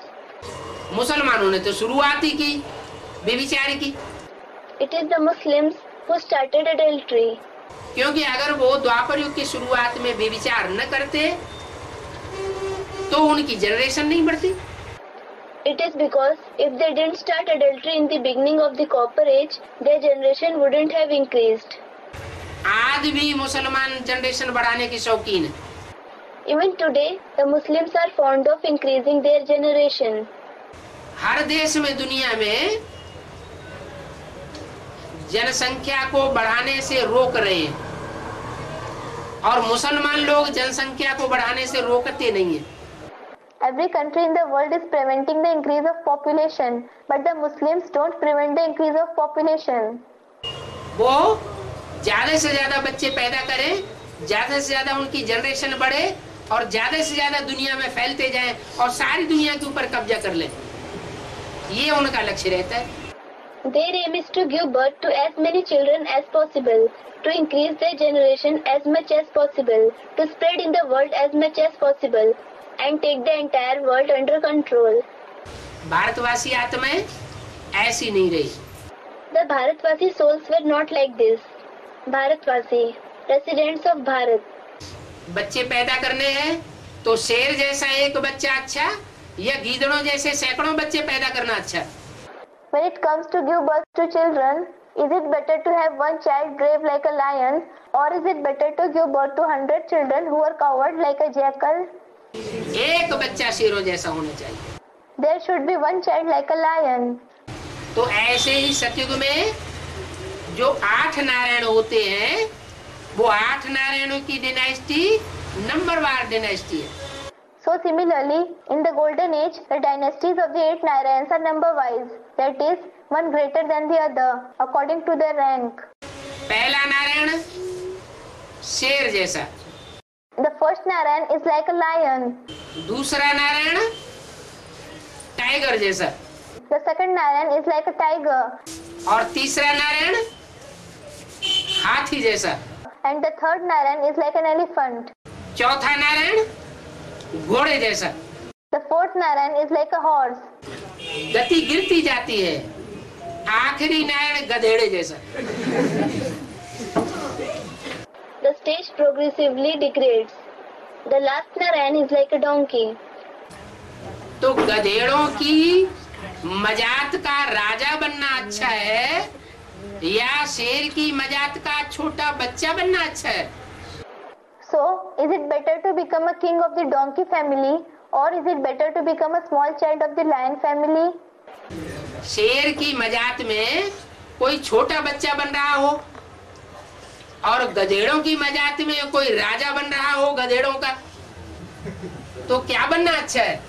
A: मुसलमानों ने तो शुरुआत ही की व्यभिचार की।
B: It is the Muslims who started adultery.
A: क्योंकि अगर वो द्वापर युग की शुरुआत में व्यभिचार न करते तो उनकी जनरेशन नहीं बढ़ती।
B: It is because if they didn't start adultery in the beginning of the Copper Age, their generation wouldn't have increased.
A: आज भी मुसलमान जनरेशन बढ़ाने की शौकीन है।
B: Even today, the Muslims are fond of increasing their generation.
A: हर देश में दुनिया में जनसंख्या को बढ़ाने से रोक रहे हैं और मुसलमान लोग जनसंख्या को बढ़ाने से रोकते नहीं हैं।
B: Every country in the world is preventing the increase of population, but the Muslims don't prevent the increase of population.
A: वो ज्यादा से ज्यादा बच्चे पैदा करें, ज्यादा से ज्यादा उनकी जनरेशन बढ़े और ज्यादा से ज्यादा दुनिया में फैलते जाएं और सारी दुनिया के ऊपर कब्जा कर लें। ये उनका लक्ष्य रहता है।
B: Their aim is to give birth to as many children as possible, to increase their generation as much as possible, to spread in the world as much as possible, and take the entire world under control.
A: भारतवासी आत्माएं ऐसी नहीं रही।
B: The Bharatvasi souls were not like this. Bharatvasi, residents of Bharat.
A: बच्चे पैदा करने हैं तो शेर जैसा एक बच्चा अच्छा या गीदड़ों जैसे सैकड़ों बच्चे पैदा करना अच्छा।
B: When it comes to give birth to children, is it better to have one child brave like a lion, or is it better to give birth to 100 children who are coward like a jackal?
A: एक बच्चा शेरों जैसा होना चाहिए।
B: There should be one child like a lion.
A: तो ऐसे ही सतयुग में जो 8 नारायण होते हैं वो 8 नारायणों की डिनाइस्टी नंबरवार डिनाइस्टी है।
B: So similarly, in the golden age, the dynasties of the 8 Narayans are number-wise. That is, one greater than the other, according to their rank.
A: पहला नारायण शेर जैसा।
B: The first Narayan is like a lion.
A: दूसरा Narayan tiger जैसा।
B: The second Narayan is like a tiger.
A: और तीसरा नारायण हाथी जैसा।
B: And the third Narayan is like an elephant.
A: चौथा नारायण घोड़े जैसा।
B: The fourth Narayan is like a horse.
A: गति गिरती जाती है। आखिरी नारायण गधेड़े जैसा।
B: The stage progressively degrades. The last Narayan is like a donkey.
A: तो गधेड़ों की मजात का राजा बनना अच्छा है या शेर की मजात का छोटा बच्चा बनना अच्छा है?
B: So, is it better to become a king of the donkey family Or is it better to become a small child of the lion family?
A: शेर की मजात में कोई छोटा बच्चा बन रहा हो और गधेड़ों की मजात में कोई राजा बन रहा हो गधेड़ों का, तो क्या बनना अच्छा है?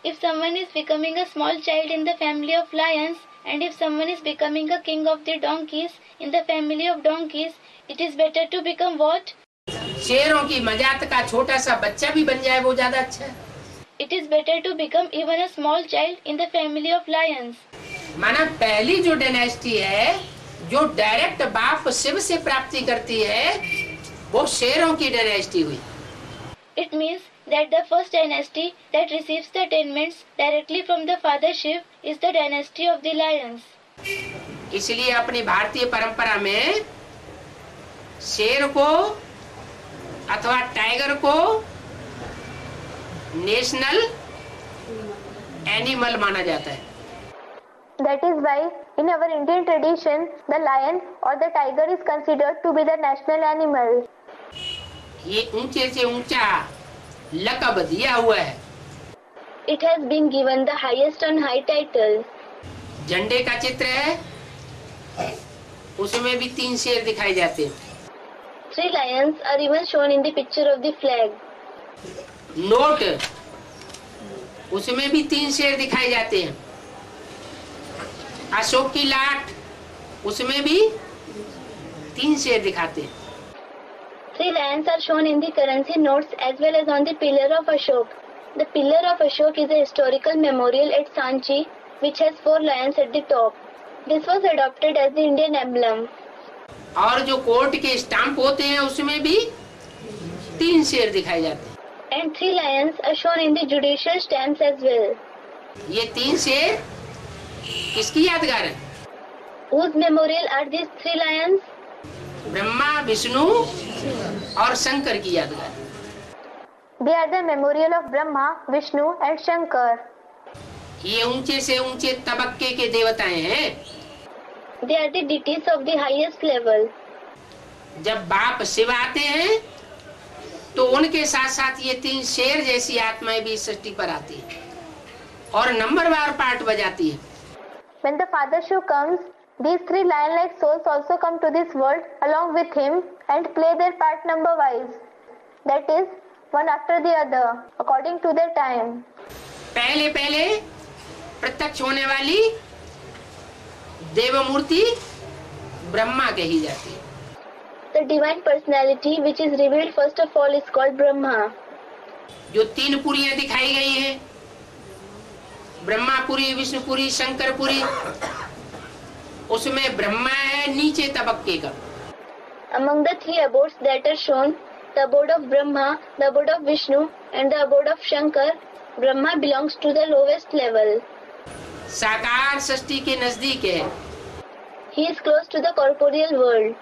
B: If someone is becoming a small child in the family of lions, and if someone is becoming a king of the donkeys in the family of donkeys, it is better to become what?
A: शेरों की मजात का छोटा सा बच्चा भी बन जाए वो ज्यादा अच्छा है।
B: It is better to become even a small child in the family of lions.
A: माना पहली जो डायनेस्टी है जो डायरेक्ट बाप शिव से प्राप्ति करती है वो शेरों की डायनेस्टी हुई।
B: It means that the first dynasty that receives the attainments directly from the father Shiv is the dynasty of the lions.
A: इसलिए अपनी भारतीय परंपरा में शेर को अथवा टाइगर को नेशनल एनिमल माना जाता है।
B: That is why in our Indian tradition the lion or the tiger is considered to be the national animal.
A: ये ऊंचे से ऊंचा लक़ब दिया हुआ है।
B: It has been given the highest on high title.
A: झंडे का चित्र है, उसमें भी 3 शेर दिखाए जाते हैं।
B: 3 lions are even shown in the picture of the flag.
A: Note, उसमें भी 3 शेर दिखाए जाते हैं। अशोक की लाट, उसमें भी 3 शेर दिखाते हैं।
B: 3 lions are shown in the currency notes as well as on the pillar of Ashok. The pillar of Ashok is a historical memorial at Sanchi which has 4 lions at the top. This was adopted as the Indian emblem.
A: और जो court के stamp होते हैं उसमें भी 3 शेर दिखाए जाते हैं।
B: And 3 lions are shown in the judicial stamps as well.
A: ये 3 शेर किसकी यादगार है?
B: Whose memorial are these 3 lions?
A: Brahma, Vishnu और शंकर की यादगार।
B: They are the memorial of Brahma, Vishnu and Shankar.
A: ये ऊंचे से ऊंचे तबक्के के देवताएं हैं।
B: They are the deities of the highest level.
A: जब बाप शिव आते हैं तो उनके साथ साथ ये 3 शेर जैसी आत्माएं भी सृष्टि पर आती है और नंबरवार पार्ट बजाती है।
B: When the Father Shiv comes, these 3 lion-like souls also come to this world along with him and play their part number-wise. That is, one after the other, according to their time.
A: पहले पहले प्रत्यक्ष होने वाली देवमूर्ति ब्रह्मा कही जाती है।
B: The divine personality which is revealed first of all is called Brahma.
A: जो 3 पुरियां दिखाई गई हैं, ब्रह्मापुरी, विष्णुपुरी, शंकरपुरी, उसमें ब्रह्मा है नीचे तबक्के का।
B: Among the 3 abodes that are shown, the abode of Brahma, the abode of Vishnu and the abode of Shankar, Brahma belongs to the lowest level.
A: साकार सृष्टि के नजदीक है।
B: He is close to the corporeal world.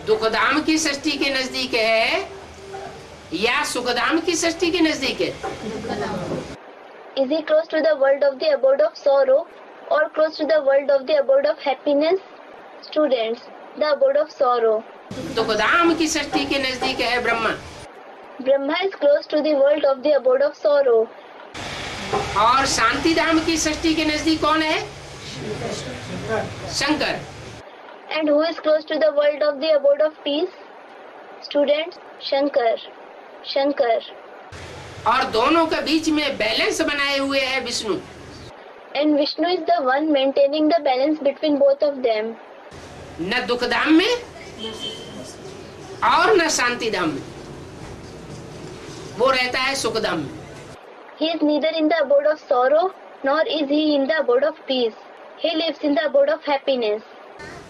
A: दुखधाम की सृष्टि के नजदीक है या सुखधाम की सृष्टि के नजदीक है?
B: Is he close to the world of the abode of sorrow or close to the world of the abode of happiness? Students, the abode of sorrow.
A: दुखधाम की सृष्टि के नजदीक है Brahma.
B: Brahma is close to the world of the abode of sorrow.
A: और शांति धाम की सृष्टि के नजदीक कौन है? Shankar.
B: And who is close to the world of the abode of peace? Students, Shankar. Shankar.
A: और दोनों के बीच में बैलेंस बनाए हुए है Vishnu.
B: And Vishnu is the one maintaining the balance between both of them.
A: न दुखधाम में और न शांति धाम में, वो रहता है सुखधाम में।
B: He is neither in the abode of sorrow nor is he in the abode of peace. He lives in the abode of happiness.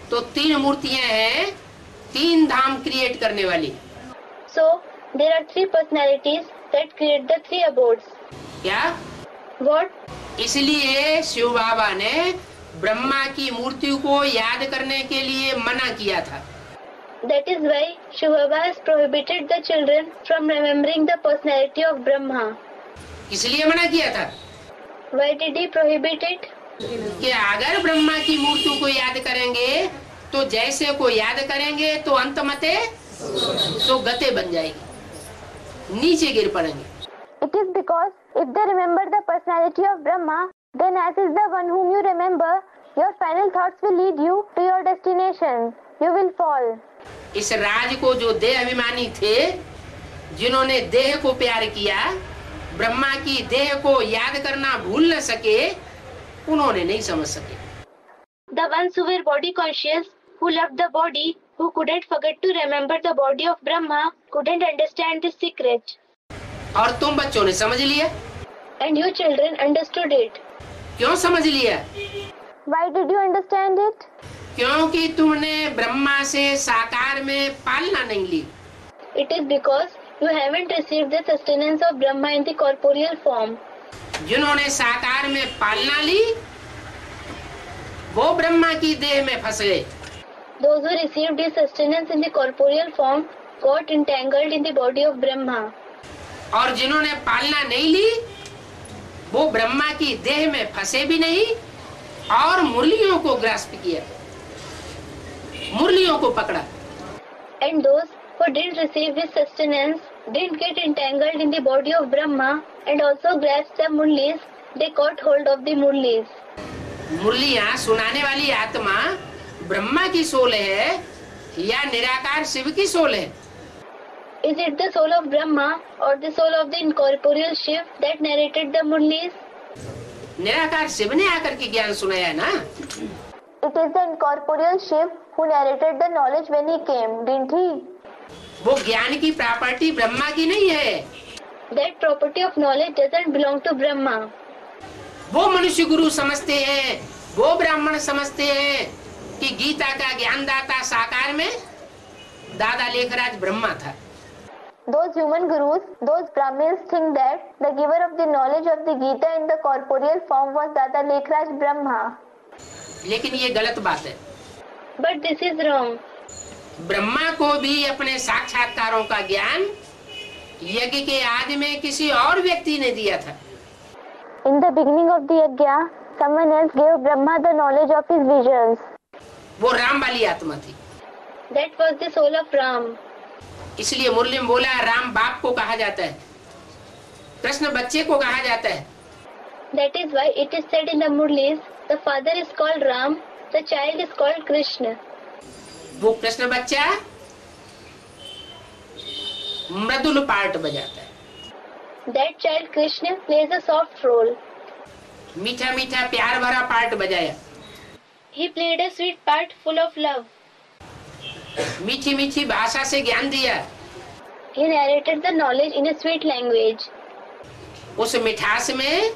A: तो 3 मूर्तियां हैं 3 धाम क्रिएट करने वाली।
B: So there are 3 personalities that create the 3 abodes.
A: क्या?
B: What?
A: इसलिए शिव बाबा ने ब्रह्मा की मूर्ति को याद करने के लिए मना किया था।
B: That is why Shiv Baba has prohibited the children from remembering the personality of Brahma.
A: इसलिए मना किया था।
B: Why did he prohibit it?
A: कि अगर ब्रह्मा की मूर्ति को याद करेंगे तो जैसे को याद करेंगे तो अंतमते तो गते बन जाएगी, नीचे गिर पड़ेंगे।
B: It is because if they remember the personality of Brahma, then as is the one whom you remember, your final thoughts will lead you to your destination. You will fall.
A: इस राज को जो देह अभिमानी थे, जिन्होंने देह को प्यार किया, ब्रह्मा की देह को याद करना भूल न सके, उन्होंने नहीं समझ सके।
B: The ones who were body conscious, who loved the body, who couldn't forget to remember the body of Brahma, couldn't understand this secret.
A: और तुम बच्चों ने समझ लिया।
B: And you children understood it.
A: क्यों समझ लिया?
B: Why did you understand it?
A: क्योंकि तुमने ब्रह्मा से साकार में पालना नहीं ली।
B: It is because you haven't received the sustenance of Brahma in the corporeal form.
A: जिन्होंने साकार में पालना ली, वो ब्रह्मा की देह में फंस गए।
B: Those who received his sustenance in the corporeal form got entangled in the body of Brahma.
A: और जिन्होंने पालना नहीं ली, वो ब्रह्मा की देह में फंसे भी नहीं और मुरलियों को ग्रास्प किया, मुरलियों को पकड़ा।
B: And those who didn't receive his sustenance didn't get entangled in the body of Brahma and also grasped the murlis. They caught hold of the murlis.
A: मुरलियां सुनाने वाली आत्मा ब्रह्मा की सोल है या निराकार शिव की सोल है?
B: Is it the soul of Brahma or the soul of the incorporeal Shiv that narrated the murlis?
A: निराकार शिव ने आकर के ज्ञान सुनाया ना।
B: It is the incorporeal Shiv who narrated the knowledge when he came, didn't he?
A: वो ज्ञान की प्रॉपर्टी ब्रह्मा की नहीं है।
B: That property of knowledge doesn't belong to Brahma.
A: वो मनुष्य गुरु समझते हैं, वो ब्राह्मण समझते हैं कि गीता का ज्ञानदाता साकार में दादा लेखराज ब्रह्मा था।
B: Those human gurus, those Brahmins think that the giver of the knowledge of the Gita in the corporeal form was Dada Lekhraj Brahma.
A: लेकिन ये गलत बात है।
B: But this is wrong.
A: Brahma को भी अपने साक्षात्कारों का ज्ञान यज्ञ के आदि में किसी और व्यक्ति ने दिया था।
B: In the beginning of the yajna, someone else gave Brahma the knowledge of his visions.
A: वो राम वाली आत्मा थी।
B: That was the soul of Ram.
A: इसलिए मुरली में बोला राम बाप को कहा जाता है, कृष्ण बच्चे को कहा जाता है।
B: That is why it is said in the Murlis, the father is called Ram, the child is called Krishna.
A: वो कृष्ण बच्चा मृदुल पार्ट बजाता है।
B: That child Krishna plays a soft role.
A: मीठा मीठा प्यार भरा पार्ट बजाया।
B: He played a sweet part full of love.
A: मीठी मीठी भाषा से ज्ञान दिया।
B: He narrated the knowledge in a sweet language.
A: उस मिठास में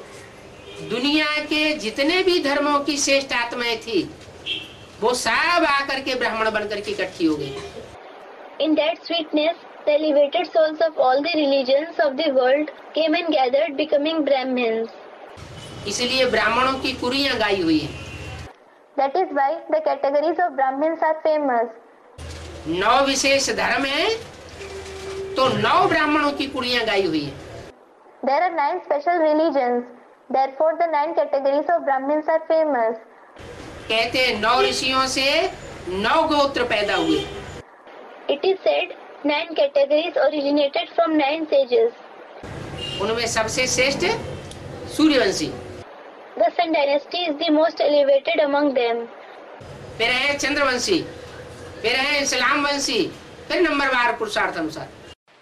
A: दुनिया के जितने भी धर्मों की श्रेष्ठ आत्माएं थी, वो सब आकर के ब्राह्मण बनकर के इकट्ठी हो गई।
B: In that sweetness, the elevated souls of all the religions of the world came and gathered, becoming Brahmins.
A: इसलिए ब्राह्मणों की कुरियां गाई हुई है।
B: That is why the categories of Brahmins are famous.
A: 9 विशेष धर्म है, तो 9 ब्राह्मणों की कुरियां गाई हुई है।
B: There are 9 special religions. Therefore, the 9 categories of Brahmins are famous.
A: कहते हैं 9 ऋषियों से 9 गोत्र पैदा हुए।
B: It is said 9 categories originated from 9 sages.
A: उनमें सबसे श्रेष्ठ Suryavanshi,
B: The Sun dynasty is the most elevated among them.
A: फिर है चंद्रवंशी, फिर है इस्लाम वंशी, फिर नंबरवार पुरुषार्थ अनुसार।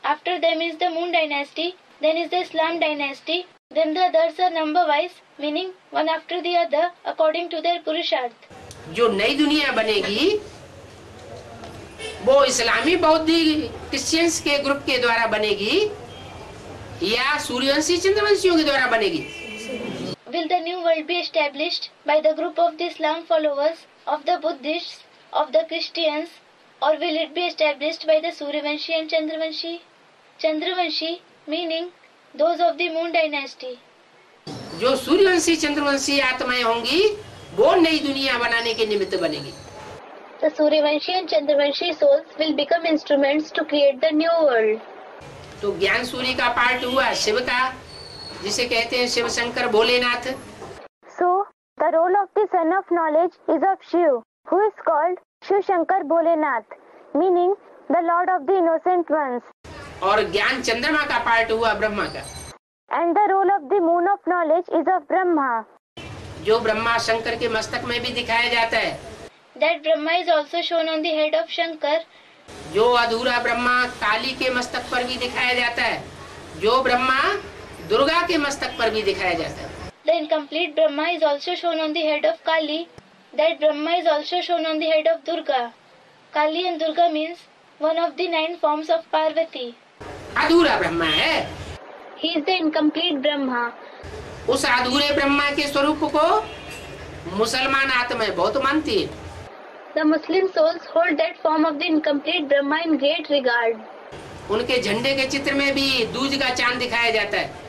B: After them is the Moon dynasty, then is the Islam dynasty, then the others are number wise, meaning one after the other according to their Purusharth.
A: जो नई दुनिया बनेगी वो इस्लामी बौद्धिक क्रिश्चियंस के ग्रुप के द्वारा बनेगी या सूर्यवंशी चंद्रवंशियों के द्वारा बनेगी?
B: Will the new world be established by the group of the Islam followers, of the Buddhists, of the Christians, or will it be established by the Suryavanshi and Chandravanshi? Chandravanshi meaning those of the Moon dynasty.
A: जो सूर्यवंशी चंद्रवंशी आत्माएं होंगी वो नई दुनिया बनाने के निमित्त बनेगी।
B: The Suryavanshi and Chandravanshi souls will become instruments to create the new world.
A: तो ज्ञान सूर्य का पार्ट हुआ शिव का, जिसे कहते हैं Shiv Shankar Bholenath.
B: So the role of the son of knowledge is of Shiv, who is called Shiv Shankar Bholenath, meaning the Lord of the innocent ones.
A: और ज्ञान चंद्रमा का पार्ट हुआ ब्रह्मा का।
B: And the role of the moon of knowledge is of Brahma.
A: जो ब्रह्मा शंकर के मस्तक में भी दिखाया जाता है।
B: That Brahma is also shown on the head of Shankar.
A: जो अधूरा ब्रह्मा काली के मस्तक पर भी दिखाया जाता है, जो ब्रह्मा दुर्गा के मस्तक पर भी दिखाया जाता है।
B: The incomplete Brahma is also shown on the head of Kali. That Brahma is also shown on the head of Durga. Kali and Durga means one of the 9 forms of Parvati.
A: अधूरा ब्रह्मा है।
B: He is the incomplete Brahma.
A: उस अधूरे ब्रह्मा के स्वरूप को मुसलमान आत्माएं बहुत मानती है।
B: The Muslim souls hold that form of the incomplete Brahma in great regard.
A: उनके झंडे के चित्र में भी दूज का चांद दिखाया जाता है।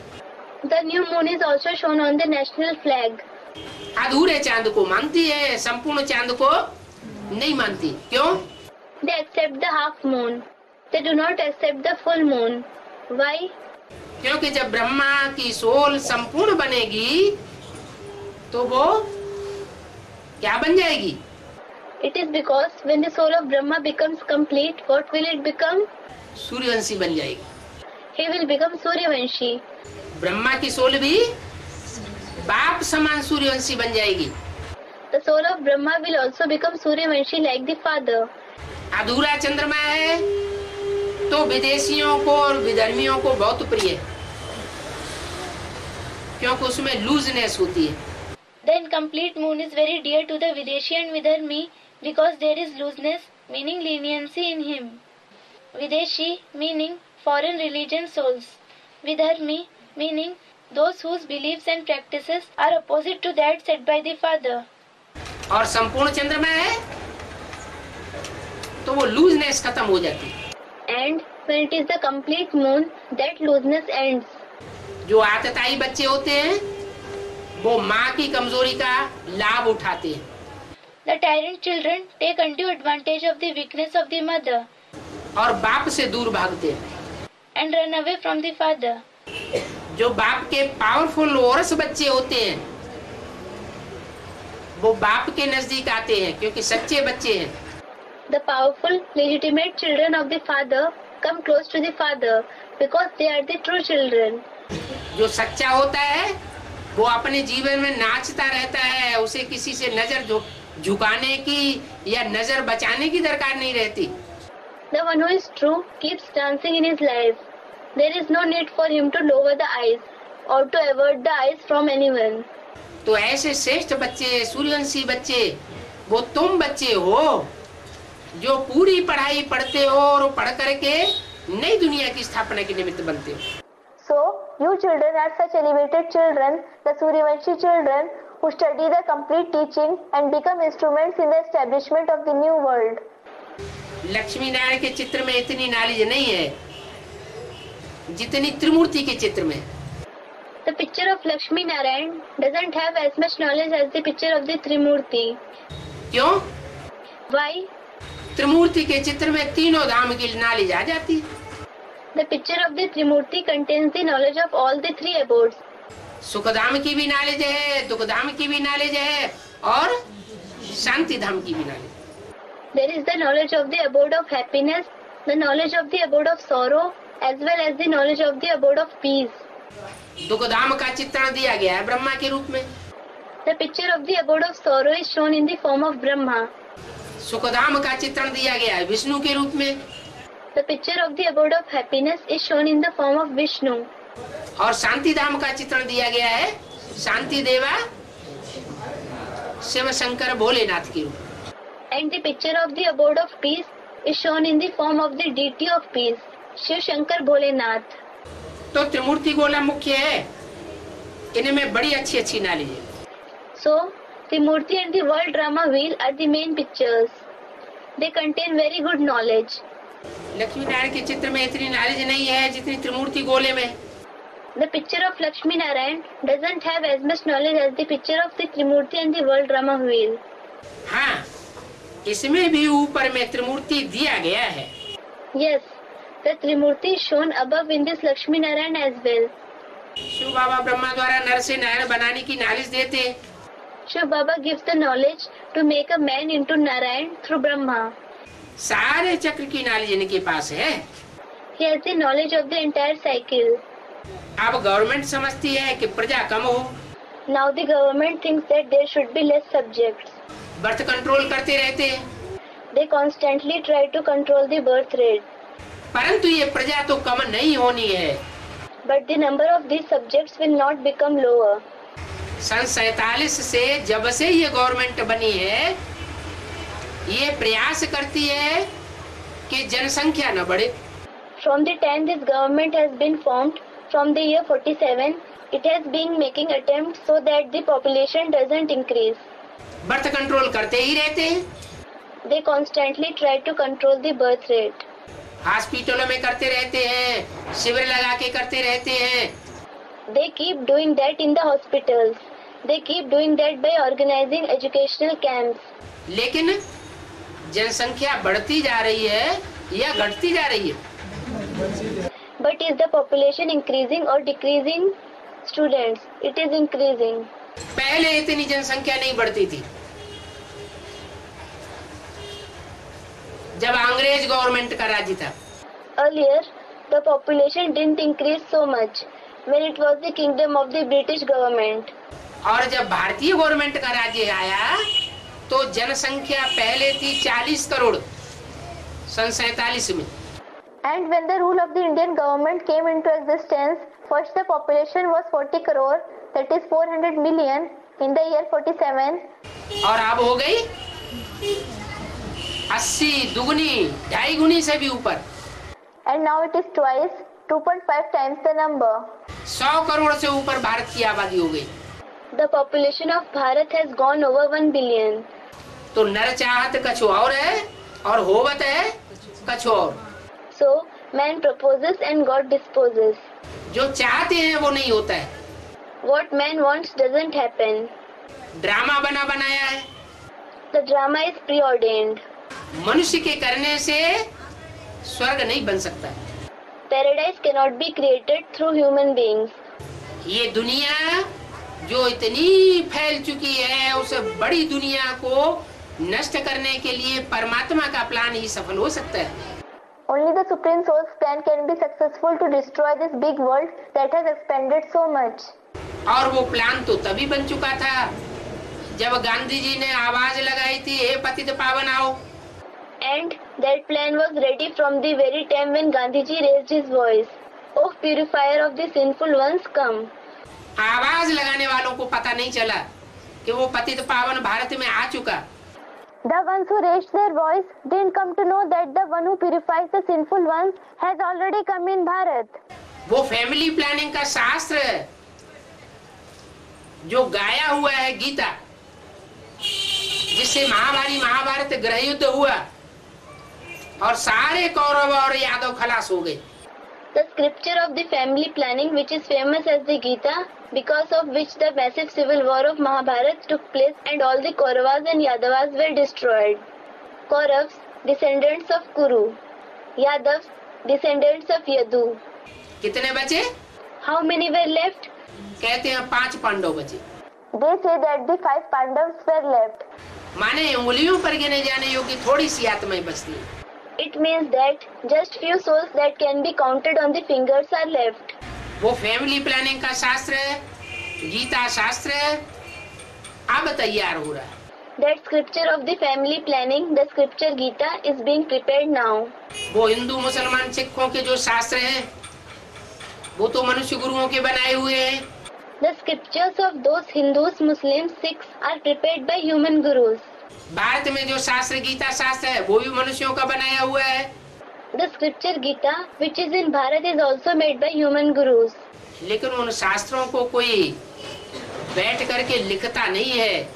B: The new moon is also shown on the national flag.
A: अधूरे चांद को मानती है, संपूर्ण चांद को नहीं मानती। क्यों?
B: They accept the half moon. They do not accept the full moon. Why?
A: क्योंकि जब ब्रह्मा की सोल संपूर्ण बनेगी तो वो क्या बन जाएगी?
B: It is because when the soul of Brahma becomes complete, what will it become?
A: Suryavanshi बन जाएगी।
B: He will become Suryavanshi.
A: Brahma की सोल भी बाप समान सूर्यवंशी बन जाएगी।
B: The soul of Brahma will also become Suryavanshi like the father.
A: अधूरा चंद्रमा है तो विदेशियों को और विधर्मियों को बहुत प्रिय है, क्योंकि उसमें लूजनेस होती है।
B: The incomplete moon is very dear to the Videshi and Vidharmi because there is looseness, meaning leniency in him. Videshi meaning foreign religion souls. Vidharmi meaning those whose beliefs and practices are opposite to that set by the father.
A: और संपूर्ण चंद्रमा है तो वो looseness खत्म हो जाती है।
B: And when it is the complete moon, that looseness ends.
A: जो आतताई बच्चे होते हैं वो माँ की कमजोरी का लाभ उठाते हैं।
B: The tyrant children take undue advantage of the weakness of the mother
A: और बाप से दूर भागते हैं।
B: and run away from the father.
A: जो बाप के पावरफुल औरस बच्चे होते हैं वो बाप के नजदीक आते हैं क्योंकि सच्चे बच्चे हैं।
B: The powerful, legitimate children of the father come close to the father because they are the true children.
A: जो सच्चा होता है वो अपने जीवन में नाचता रहता है, उसे किसी से नजर झुकाने की या नजर बचाने की दरकार नहीं रहती।
B: The one who is true keeps dancing in his life. There is no need for him to lower the eyes or to avert the eyes from anyone.
A: तो ऐसे श्रेष्ठ बच्चे, सूर्यवंशी बच्चे, वो तुम बच्चे हो जो पूरी पढ़ाई पढ़ते हो और पढ़ करके नई दुनिया की स्थापना के निमित्त बनते हो।
B: So, you children are such elevated children, the Suryavanshi children, who study the complete teaching and become instruments in the establishment of the new world.
A: Lakshmi Narayan के चित्र में इतनी नॉलेज नहीं है जितनी त्रिमूर्ति के चित्र में।
B: The picture of Lakshmi Narayan doesn't have as much knowledge as the picture of the Trimurti.
A: क्यों?
B: Why?
A: त्रिमूर्ति के चित्र में तीनों धाम की नॉलेज आ जाती है।
B: The picture of the Trimurti contains the knowledge of all the 3 abodes.
A: Sukhdham की भी नॉलेज है, दुखधाम की भी नॉलेज है और शांति धाम की भी knowledge.
B: There is the knowledge of the abode of happiness, the knowledge of the abode of sorrow, as well as the knowledge of the abode of peace.
A: दुखधाम का चित्रण दिया गया है ब्रह्मा के रूप में।
B: The picture of the abode of sorrow is shown in the form of Brahma.
A: Sukhdham का चित्रण दिया गया है विष्णु के रूप में।
B: The picture of the abode of happiness is shown in the form of Vishnu.
A: और शांति धाम का चित्रण दिया गया है शांति देवा शिव शंकर भोलेनाथ के रूप।
B: And the picture of the abode of peace is shown in the form of the deity of peace, Shiv Shankar Bholenath.
A: तो त्रिमूर्ति गोला मुख्य है, इनमें बड़ी अच्छी अच्छी नॉलेज है।
B: So, the Murti and the world drama wheel are the main pictures. They contain very good knowledge.
A: Lakshmi Narayan के चित्र में इतनी नॉलेज नहीं है जितनी त्रिमूर्ति गोले में।
B: The picture of Lakshmi Narayan doesn't have as much knowledge as the picture of the Trimurti and the world drama wheel.
A: हाँ, इसमें भी ऊपर में त्रिमूर्ति दिया गया है।
B: Yes, the Trimurti is shown above in this Lakshmi Narayan as well.
A: Shiv बाबा ब्रह्मा द्वारा नर से नारायण बनाने की नॉलेज देते।
B: Shiv Baba gives the knowledge to make a man into Narayan through Brahma.
A: सारे चक्र की नॉलेज इनके पास है।
B: He has the knowledge of the entire cycle.
A: अब गवर्नमेंट समझती है कि प्रजा कम हो।
B: Now the government thinks that there should be less subjects.
A: Birth control करते रहते हैं,
B: They constantly try to control the birth rate.
A: परंतु ये प्रजा तो कम नहीं होनी है।
B: But the number of these subjects will not become lower.
A: सन 47 से जब से ये गवर्नमेंट बनी है, ये प्रयास करती है कि जनसंख्या न बढ़े।
B: From the time this government has been formed, from the year 47, it has been making attempts so that the population doesn't increase.
A: Birth control करते ही रहते हैं,
B: They constantly try to control the birth rate.
A: हॉस्पिटलों में करते रहते हैं, शिविर लगा के करते रहते हैं।
B: They keep doing that in the hospitals. They keep doing that by organizing educational camps.
A: लेकिन जनसंख्या बढ़ती जा रही है या घटती जा रही है?
B: But is the population increasing or decreasing? Students, it is increasing.
A: पहले इतनी जनसंख्या नहीं बढ़ती थी। जब अंग्रेज गवर्नमेंट का राज्य था,
B: Earlier, the population didn't increase so much when it was the kingdom of the British government.
A: और जब भारतीय गवर्नमेंट का राज्य आया तो जनसंख्या पहले थी 40 करोड़ सन 47 में।
B: And when the rule of the Indian government came into existence, first the population was 40 crore, that is 400 million in the year 47.
A: और अब हो गई 80 दुगनी 2.5 गुनी से भी ऊपर।
B: And now it is twice, 2.5 times the number.
A: 100 crore से ऊपर भारत की आबादी हो गई।
B: The population of Bharat has gone over 1 billion.
A: तो नर चाहत कछ और है और होवत है कछ और।
B: So, man proposes and God disposes.
A: जो चाहते हैं वो नहीं होता है।
B: What man wants doesn't happen.
A: Drama बना बनाया है।
B: The drama is preordained.
A: मनुष्य के करने से स्वर्ग नहीं बन सकता।
B: Paradise cannot be created through human beings.
A: ये दुनिया जो इतनी फैल चुकी है, उस बड़ी दुनिया को नष्ट करने के लिए परमात्मा का प्लान ही सफल हो सकता है।
B: Only the Supreme Soul's plan can be successful to destroy this big world that has expanded so much.
A: और वो प्लान तो तभी बन चुका था जब गांधी जी ने आवाज लगाई थी, हे पतित पावन आओ।
B: And that plan was ready from the very time when Gandhiji raised his voice. Oh, purifier of the sinful ones, come.
A: आवाज लगाने वालों को पता नहीं चला कि वो पतित पावन भारत में आ चुका।
B: The ones who raised their voice didn't come to know that the one who purifies the sinful ones has already come in Bharat.
A: वो फैमिली प्लानिंग का शास्त्र जो गाया हुआ है गीता, जिससे महाभारत गृह युद्ध हुआ और सारे कौरव और यादव खलास हो गए।
B: The scripture of the family planning, which is famous as the Gita, because of which the massive civil war of Mahabharata took place and all the Kauravas and Yadavas were destroyed. Kauravs, descendants of Kuru. Yadavs, descendants of Yadu.
A: कितने बचे?
B: How many were left?
A: कहते हैं 5 पांडव बचे।
B: They say that the 5 Pandavas were left.
A: माने उंगलियों पर गिने जाने योग्य थोड़ी सी आत्माएं बचती हैं।
B: It means that just few souls that can be counted on the fingers are left.
A: वो फैमिली प्लानिंग का शास्त्र, गीता शास्त्र अब तैयार हो रहा है।
B: That scripture of the family planning, the scripture Gita, is being prepared now.
A: वो हिंदू मुसलमान सिखों के जो शास्त्र हैं, वो तो मनुष्य गुरुओं के बनाए हुए हैं।
B: The scriptures of those Hindus, Muslims, Sikhs are prepared by human gurus.
A: Bharat में जो शास्त्र गीता शास्त्र है वो भी मनुष्यों का बनाया हुआ है।
B: The scripture Gita, which is in Bharat, is also made by human gurus.
A: लेकिन उन शास्त्रों को कोई बैठ करके लिखता नहीं है।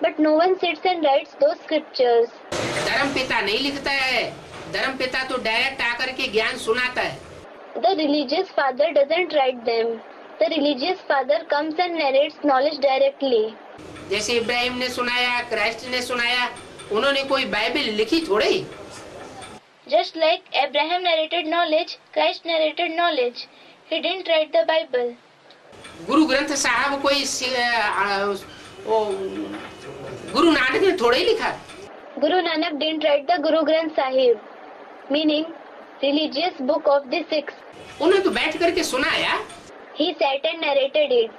B: But no one sits and writes those scriptures.
A: धर्म पिता नहीं लिखता है, धर्म पिता तो डायरेक्ट आकर के ज्ञान सुनाता है।
B: The religious father doesn't write them. The religious father comes and narrates knowledge directly.
A: जैसे इब्राहिम ने सुनाया, क्राइस्ट ने सुनाया, उन्होंने कोई बाइबल लिखी थोड़ी।
B: Just like Abraham narrated knowledge, Christ narrated knowledge. He didn't write the Bible.
A: Guru Granth साहब कोई गुरु नानक ने थोड़ा ही लिखा।
B: Guru Nanak didn't write the Guru Granth Sahib, meaning religious book of the Sikhs.
A: उन्हें तो बैठ करके सुनाया।
B: He sat and narrated it.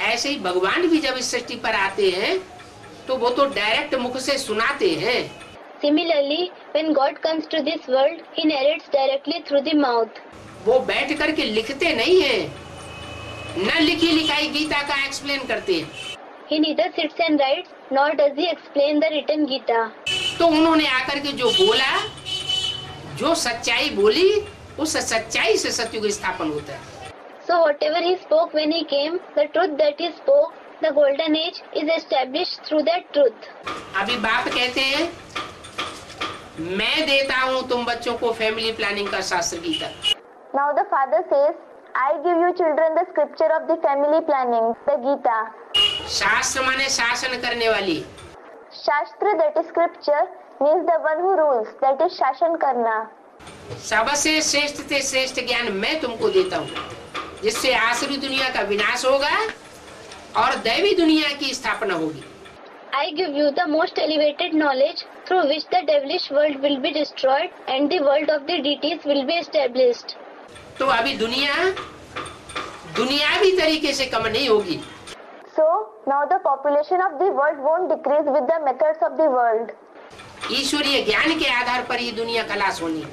A: ऐसे ही भगवान भी जब इस सृष्टि पर आते हैं तो वो तो डायरेक्ट मुख से सुनाते हैं।
B: Similarly, when God comes to this world, He narrates directly through the mouth.
A: वो बैठ करके लिखते नहीं हैं, न लिखी लिखाई गीता का एक्सप्लेन करते हैं।
B: He neither sits and writes, nor does he explain the written Gita.
A: तो उन्होंने आकर के जो बोला, जो सच्चाई बोली, उस सच्चाई से सत्युग स्थापन होता है।
B: So whatever he spoke when he came, the truth that he spoke, the golden age is established through that truth.
A: अभी बाप कहते हैं, मैं देता हूँ तुम बच्चों को फैमिली प्लानिंग का शास्त्र Gita.
B: Now the father says, I give you children the scripture of the family planning, the Gita.
A: शास्त्र माने शासन करने वाली।
B: Shastra, that is scripture, means the one who rules, that is शासन करना।
A: सबसे श्रेष्ठ से श्रेष्ठ ज्ञान मैं तुमको देता हूँ, जिससे आसुरी दुनिया का विनाश होगा और दैवी दुनिया की स्थापना होगी।
B: I give you the most elevated knowledge through which the devilish world will be destroyed and the world of the deities will be established.
A: तो अभी दुनियावी तरीके से कम नहीं होगी।
B: So now the population of the world won't decrease with the methods of the world.
A: ईश्वरीय ज्ञान के आधार पर ये दुनिया खलास होनी है।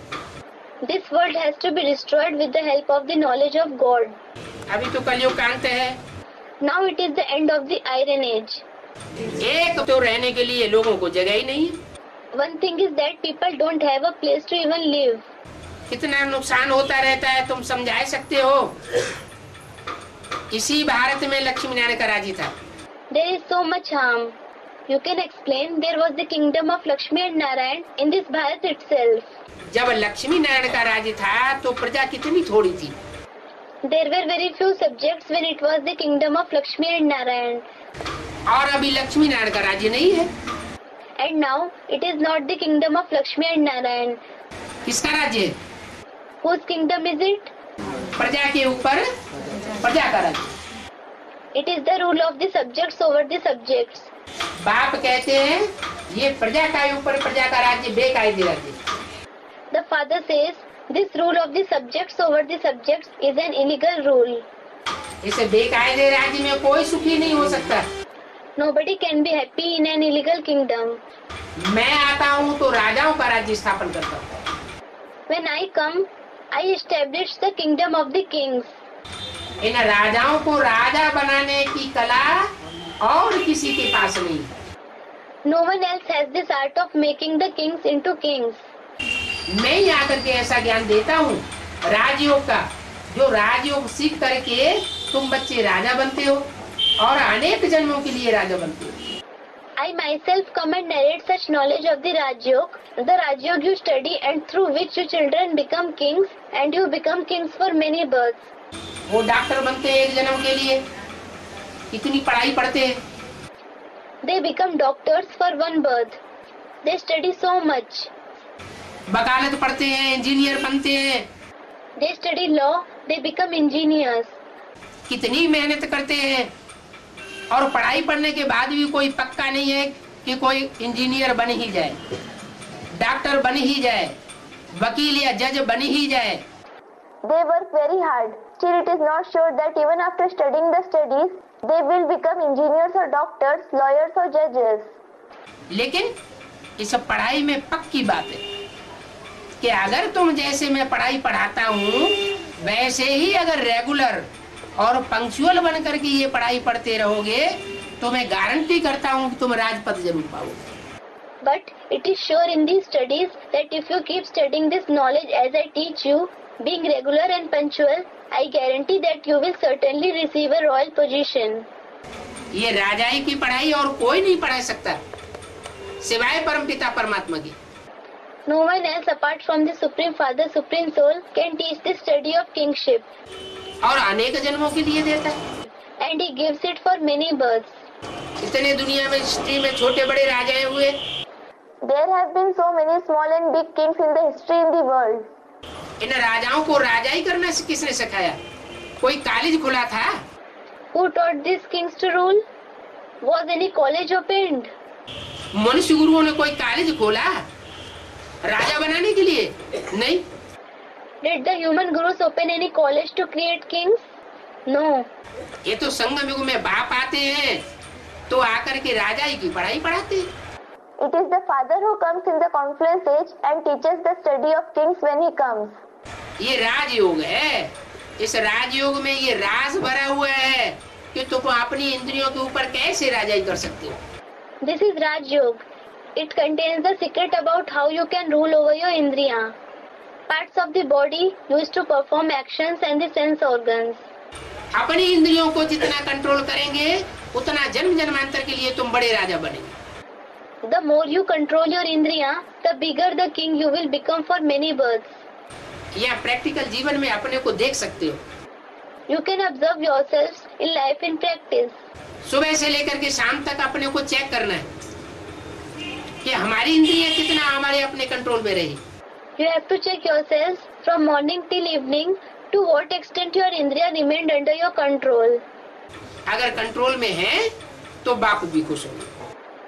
B: This world has to be destroyed with the help of the knowledge of God.
A: अभी तो कलयुग का अंत है।
B: Now it is the end of the Iron Age.
A: एक तो रहने के लिए लोगों को जगह ही नहीं।
B: One thing is that people don't have a place to even live.
A: कितना नुकसान होता रहता है तुम समझा सकते हो। इसी भारत में लक्ष्मी नारायण का राज्य था।
B: There is so much harm. You can explain there was the kingdom of Lakshmi and Narayan in this Bharat itself.
A: जब लक्ष्मी नारायण का राज्य था तो प्रजा कितनी थोड़ी थी।
B: There were very few subjects when it was the kingdom of Lakshmi and Narayan.
A: और अभी लक्ष्मी नारायण का राज्य नहीं है।
B: And now it is not the kingdom of Lakshmi and Narayan.
A: किसका राज्य है?
B: Whose kingdom is it?
A: प्रजा के ऊपर प्रजा का राज्य।
B: It is the rule of the subjects over the subjects.
A: बाप कहते हैं ये प्रजा का ऊपर प्रजा का राज्य बेकायदे राज्य।
B: The father says this rule of the subjects over the subjects is an illegal rule.
A: इसे बेकायदे राज्य में कोई सुखी नहीं हो सकता।
B: Nobody can be happy in an illegal kingdom.
A: मैं आता हूँ तो राजाओं का राज्य स्थापन करता हूँ।
B: When I come, I establish the kingdom of the kings.
A: इन राजाओं को राजा बनाने की कला और किसी के पास नहीं।
B: No one else has this art of making the kings into kings.
A: मैं ही आकर के ऐसा ज्ञान देता हूँ राजयोग का, जो राजयोग सीख करके तुम बच्चे राजा बनते हो और अनेक जन्मों के लिए राजा बनते हो।
B: I myself come and narrate such knowledge of the Rajyog you study and through which your children become kings and you become kings for many births.
A: वो डॉक्टर बनते हैं एक जन्म के लिए, इतनी पढ़ाई पढ़ते हैं।
B: They become doctors for one birth. They study so much.
A: वकालत पढ़ते हैं, इंजीनियर बनते हैं।
B: They study law. They become engineers.
A: कितनी मेहनत करते हैं और पढ़ाई पढ़ने के बाद भी कोई पक्का नहीं है कि कोई इंजीनियर बन ही जाए, डॉक्टर बन ही जाए, वकील या जज बन ही जाए।
B: They work very hard. Still, it is not sure that even after studying the studies, they will become engineers or doctors, lawyers or judges.
A: लेकिन इस पढ़ाई में पक्की बात है कि अगर तुम जैसे मैं पढ़ाई पढ़ाता हूँ वैसे ही अगर रेगुलर और पंक्चुअल बन करके ये पढ़ाई पढ़ते रहोगे तो मैं गारंटी करता हूँ कि तुम राजपद जरूर पाओगे।
B: But it is sure in these studies that if you keep studying this knowledge as I teach you, being regular and punctual, I guarantee that you will certainly receive a royal position.
A: ये राजाई की पढ़ाई और कोई नहीं पढ़ा सकता सिवाय परमपिता परमात्मा की।
B: No one else apart from the Supreme Father, Supreme Soul can teach the study of kingship.
A: और अनेक जन्मों के लिए देता है।
B: And he gives it for many births.
A: इतने दुनिया में हिस्ट्री में छोटे बड़े राजाएं हुए।
B: There have been so many small and big kings in the history in the world.
A: इन राजाओं को राजाई करना किसने सिखाया? कोई कॉलेज खुला था?
B: Who taught these kings to rule? Was any college opened?
A: मनुष्य गुरुओं ने कोई कॉलेज खोला राजा बनाने के लिए? नहीं।
B: Did the human gurus open any college to create kings? No.
A: ये तो संगम युग में बाप आते हैं तो आकर के राजाई की पढ़ाई पढ़ाते हैं।
B: It is the father who comes in the confluence age and teaches the study of kings when he comes.
A: ये राजयोग है। इस राजयोग में ये राज भरा हुआ है कि तुम अपनी इंद्रियों के ऊपर कैसे राजाई कर सकते हो।
B: This is Raj Yoga. It contains the secret about how you can rule over your indriya, parts of the body used to perform actions and the sense organs.
A: अपनी इंद्रियों को जितना कंट्रोल करेंगे उतना जन्म जन्मांतर के लिए तुम बड़े राजा बनेंगे।
B: The more you control your indriya, the bigger the king you will become for many births.
A: या प्रैक्टिकल जीवन में अपने को देख सकते हो।
B: You can observe yourselves in life in practice.
A: सुबह से लेकर के शाम तक अपने को चेक करना है कि हमारी इंद्रियां कितना हमारे अपने कंट्रोल में रही।
B: You have to check yourselves from morning till evening to what extent your indriya remained under your control.
A: अगर कंट्रोल में है तो बाप भी खुश होंगे।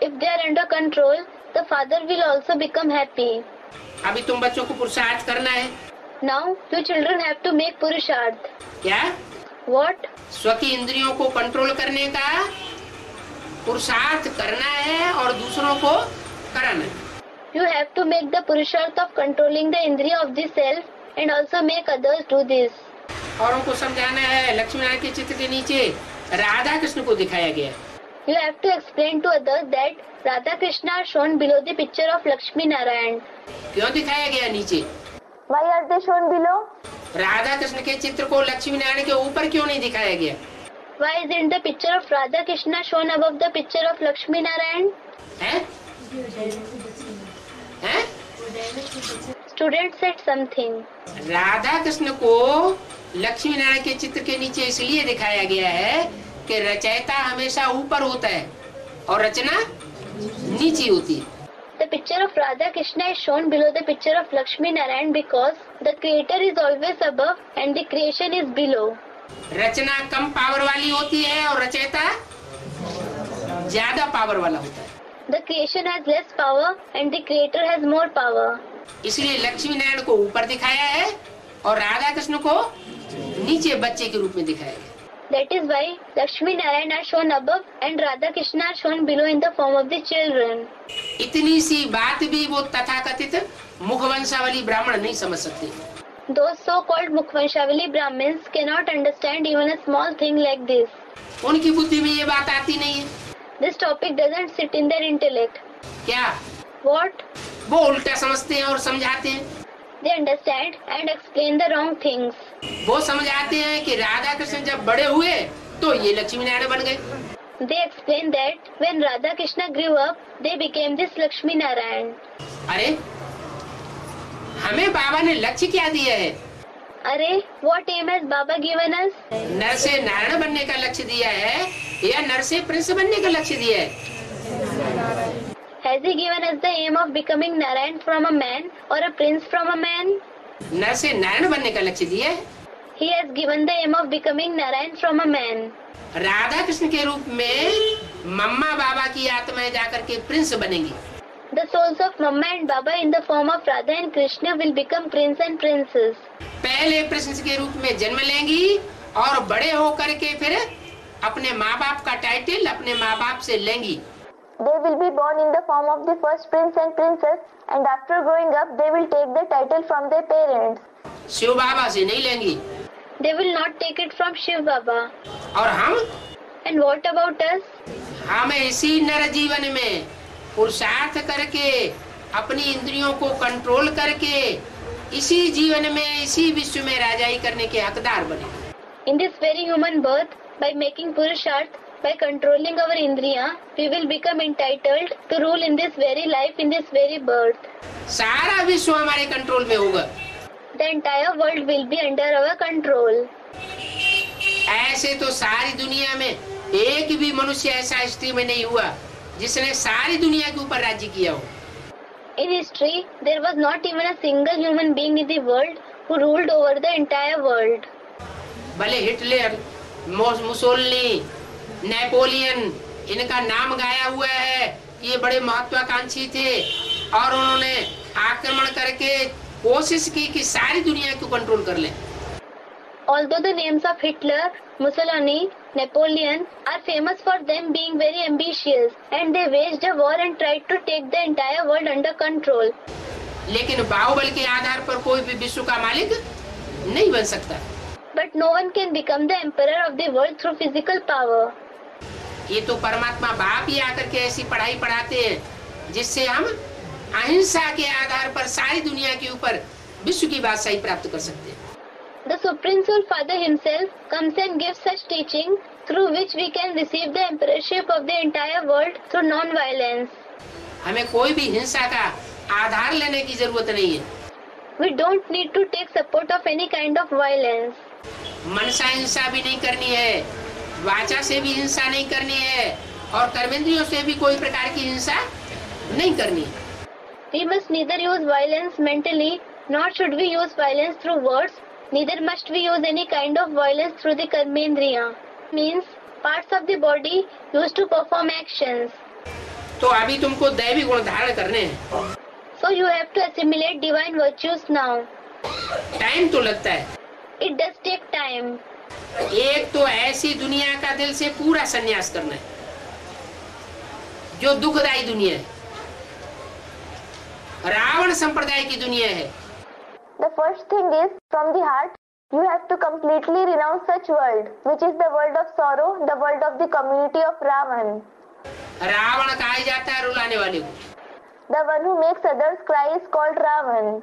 B: If they are under control, the father will also become happy.
A: अभी तुम बच्चों को पुरुषार्थ करना है।
B: Now, you children have to make purusharth.
A: क्या?
B: What?
A: स्व की इंद्रियों को कंट्रोल करने का पुरुषार्थ करना है और दूसरों को कराना है।
B: You have to make the purusharth of controlling the indriya of the self and also make others do this.
A: और उनको समझाना है। लक्ष्मी नारायण के चित्र के नीचे राधा कृष्ण को दिखाया गया है।
B: You have to explain to others that Radha Krishna are shown below the picture of Lakshmi Narayan.
A: क्यों दिखाया गया नीचे?
B: Why are they shown below?
A: Radha Krishna के चित्र को लक्ष्मी नारायण के ऊपर क्यों नहीं दिखाया गया?
B: Why isn't the picture of Radha Krishna shown above the picture of Lakshmi Narayan?
A: हैं? हैं?
B: Student said something.
A: Radha Krishna को लक्ष्मी नारायण के चित्र के नीचे इसलिए दिखाया गया है कि रचयिता हमेशा ऊपर होता है और रचना नीचे होती है।
B: The picture of Radha Krishna is shown below the picture of Lakshmi Narayan because the creator is always above and the creation is below.
A: रचना कम पावर वाली होती है और रचयिता ज्यादा पावर वाला होता है।
B: The creation has less power and the creator has more power.
A: इसलिए लक्ष्मी नारायण को ऊपर दिखाया है और राधा कृष्ण को नीचे बच्चे के रूप में दिखाया गया।
B: That is why Lakshmi Narayan are shown above and Radha Krishna are shown below in the form of the children.
A: इतनी सी बात भी वो तथाकथित मुखवंशावली ब्राह्मण नहीं समझ सकते।
B: Those so-called Mukhvanshavali Brahmins cannot understand even a small thing like this.
A: उनकी बुद्धि में ये बात आती नहीं है।
B: This topic doesn't sit in their intellect.
A: क्या?
B: What?
A: वो उल्टा समझते हैं और समझाते हैं।
B: They understand and explain the wrong things.
A: वो समझाते हैं कि राधा कृष्ण जब बड़े हुए तो ये लक्ष्मी नारायण बन गए।
B: They explain that when Radha Krishna grew up, they became this Lakshmi Narayan.
A: अरे हमें बाबा ने लक्ष्य क्या दिया है?
B: अरे what aim has Baba given us?
A: नर से नारायण बनने का लक्ष्य दिया है या नर से प्रिंस बनने का लक्ष्य दिया है?
B: Has he given us the aim of becoming Narayan from a man or a prince from a man?
A: नर से नारायण बनने का लक्ष्य दिया है।
B: He has given the aim of becoming Narayan from a man.
A: Radha Krishna के रूप में मम्मा बाबा की आत्माएं जाकर के प्रिंस बनेंगी।
B: The souls of Mama and Baba in the form of Radha and Krishna will become prince and princess.
A: पहले प्रिंस के रूप में जन्म लेंगी और बड़े होकर के फिर अपने माँ बाप का टाइटल अपने माँ बाप से लेंगी।
B: They will be born in the form of the first prince and princess, and after growing up, they will take the title from their parents.
A: Shiv बाबा से नहीं लेंगी।
B: They will not take it from Shiv Baba.
A: और हम?
B: And what about us?
A: हम इसी नर जीवन में पुरुषार्थ करके अपनी इंद्रियों को कंट्रोल करके इसी जीवन में इसी विश्व में राजाई करने के हकदार बने।
B: In this very human birth, by making Purusharth, by controlling our Indriya, we will become entitled to rule in this very life, in this very birth.
A: सारा विश्व हमारे कंट्रोल में होगा।
B: The entire world will be under our control.
A: ऐसे तो सारी दुनिया में एक भी मनुष्य ऐसा हिस्ट्री में नहीं हुआ जिसने सारी दुनिया के ऊपर राज्य किया हो।
B: In history, there was not even a single human being in the world who ruled over the entire world.
A: भले हिटलर, मुसोलिनी, नेपोलियन, इनका नाम गाया हुआ है कि ये बड़े महत्वाकांक्षी थे और उन्होंने आक्रमण करके कोशिश की कि सारी दुनिया को कंट्रोल कर लें।
B: Although the names of Hitler, Mussolini, Napoleon are famous for them being very ambitious, and they waged a war and tried to take the entire world under control.
A: लेकिन बाहुबल के आधार पर कोई भी विश्व का मालिक नहीं बन सकता।
B: But no one can become the emperor of the world through physical power.
A: ये तो परमात्मा बाप ही आकर के ऐसी पढ़ाई पढ़ाते हैं जिससे हम अहिंसा के आधार पर सारी दुनिया के ऊपर विश्व की बादशाही प्राप्त कर सकते हैं।
B: The Supreme Soul Father himself comes and gives such teaching through which we can receive the emperorship of the entire world through non-violence.
A: हमें कोई भी हिंसा का आधार लेने की जरूरत नहीं है।
B: We don't need to take support of any kind of violence.
A: मन से हिंसा भी नहीं करनी है, वाचा से भी हिंसा नहीं करनी है, और कर्मेंद्रियों से भी कोई प्रकार की हिंसा नहीं करनी है।
B: We must neither use violence mentally, nor should we use violence through words, neither must we use any kind of violence through the karmendriya, means parts of the body used to perform actions.
A: तो अभी तुमको दैवी गुण धारण करने हैं।
B: So you have to assimilate divine virtues now.
A: Time तो लगता है।
B: It does take time.
A: एक तो ऐसी दुनिया का दिल से पूरा संन्यास करना है जो दुखदायी दुनिया है, रावण संप्रदाय की दुनिया है।
B: The first thing is, from the heart, you have to completely renounce such world, which is the world of sorrow, the world of the community of Ravan.
A: Ravan कहा जाता है रुलाने वाले को।
B: The one who makes others cry is called Ravan.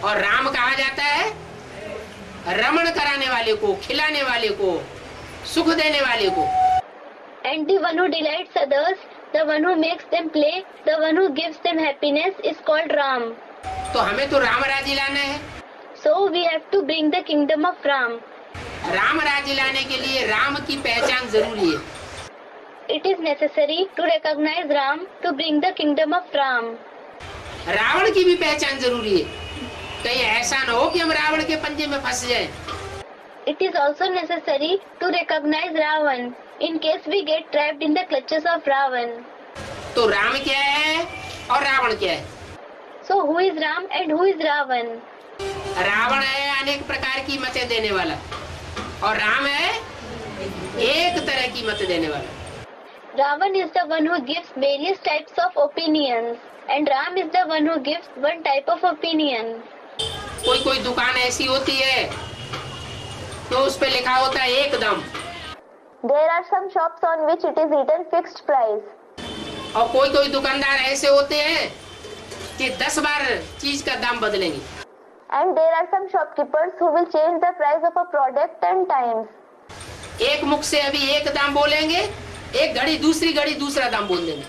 A: और राम कहा जाता है रमण कराने वाले को, खिलाने वाले को, सुख देने वाले को।
B: And the one who delights others, the one who makes them play, the one who gives them happiness is called Ram.
A: तो हमें तो राम राज्य लाना है।
B: So we have to bring the kingdom of Ram.
A: Ram राज्य लाने के लिए राम की पहचान जरूरी है।
B: It is necessary to recognize Ram to bring the kingdom of Ram.
A: Ravan की भी पहचान जरूरी है, कहीं ऐसा न हो कि हम रावण के पंजे में फंस जाएं।
B: It is also necessary to recognize Ravan in case we get trapped in the clutches of Ravan.
A: तो राम क्या है और रावण क्या है?
B: So who is Ram and who is Ravan?
A: Ravan है अनेक प्रकार की मतें देने वाला, और राम है एक तरह की मत देने वाला।
B: Ravan is the one who gives various types of opinions, and Ram is the one who gives one type of opinion.
A: कोई कोई दुकान ऐसी होती है तो उस पे लिखा होता है एक दाम।
B: There are some shops on which it is written fixed price.
A: और कोई कोई दुकानदार ऐसे होते हैं कि 10 बार चीज का दाम बदलेंगे।
B: And there are some shopkeepers who will change the price of a product 10 times.
A: एक मुख से अभी एक दाम बोलेंगे, एक घड़ी दूसरी घड़ी दूसरा दाम बोल देंगे,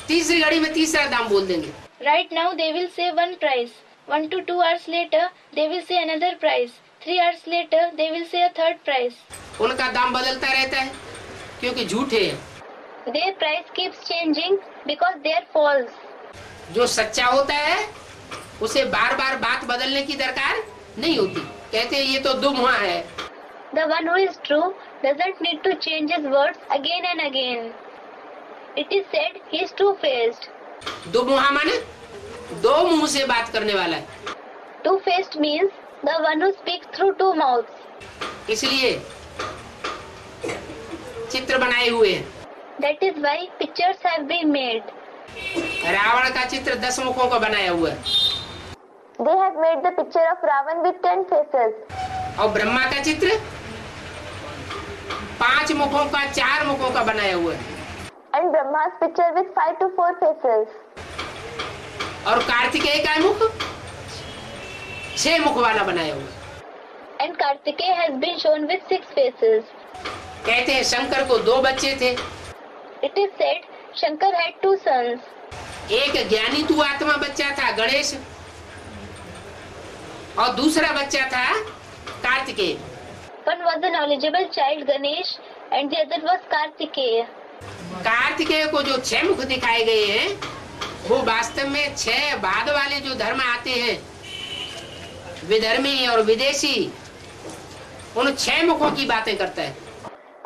A: तीसरी घड़ी में तीसरा दाम बोल देंगे।
B: Right now they will say one price. 1 to 2 hours later they will say another price. 3 hours later they will say a third price.
A: उनका दाम बदलता रहता है क्योंकि झूठे हैं।
B: Their price keeps changing because they are false.
A: जो सच्चा होता है उसे बार बार बात बदलने की दरकार नहीं होती, कहते हैं ये तो दुमुहा है।
B: The one who is true doesn't need to change his words again and again. It is said he is two-faced.
A: दुमुहा माने दो मुंह से बात करने वाला है।
B: Two-faced means the one who speaks through two mouths.
A: इसलिए चित्र बनाए हुए हैं।
B: That is why pictures have been made.
A: Ravan का चित्र 10 मुखों का बनाया हुआ है।
B: They have made the picture of Ravan with 10 faces.
A: और ब्रह्मा का चित्र 5 मुखों का 4 मुखों का बनाया हुआ है।
B: And Brahma's picture with 5 to 4 faces.
A: और कार्तिकेय का मुख 6 मुख वाला बनाया हुआ है।
B: And Kartikeya has been shown with 6 faces.
A: कहते हैं शंकर को 2 बच्चे थे।
B: It is said Shankar had 2 sons.
A: एक ज्ञानी तू आत्मा बच्चा था गणेश, और दूसरा बच्चा था Kartikeya.
B: One was a knowledgeable child Ganesh and the other was Kartikeya.
A: Kartikeya को जो 6 मुख दिखाए गए हैं वो वास्तव में 6 बाद वाले जो धर्म आते हैं, विधर्मी और विदेशी, उन 6 मुखों की बातें करता है।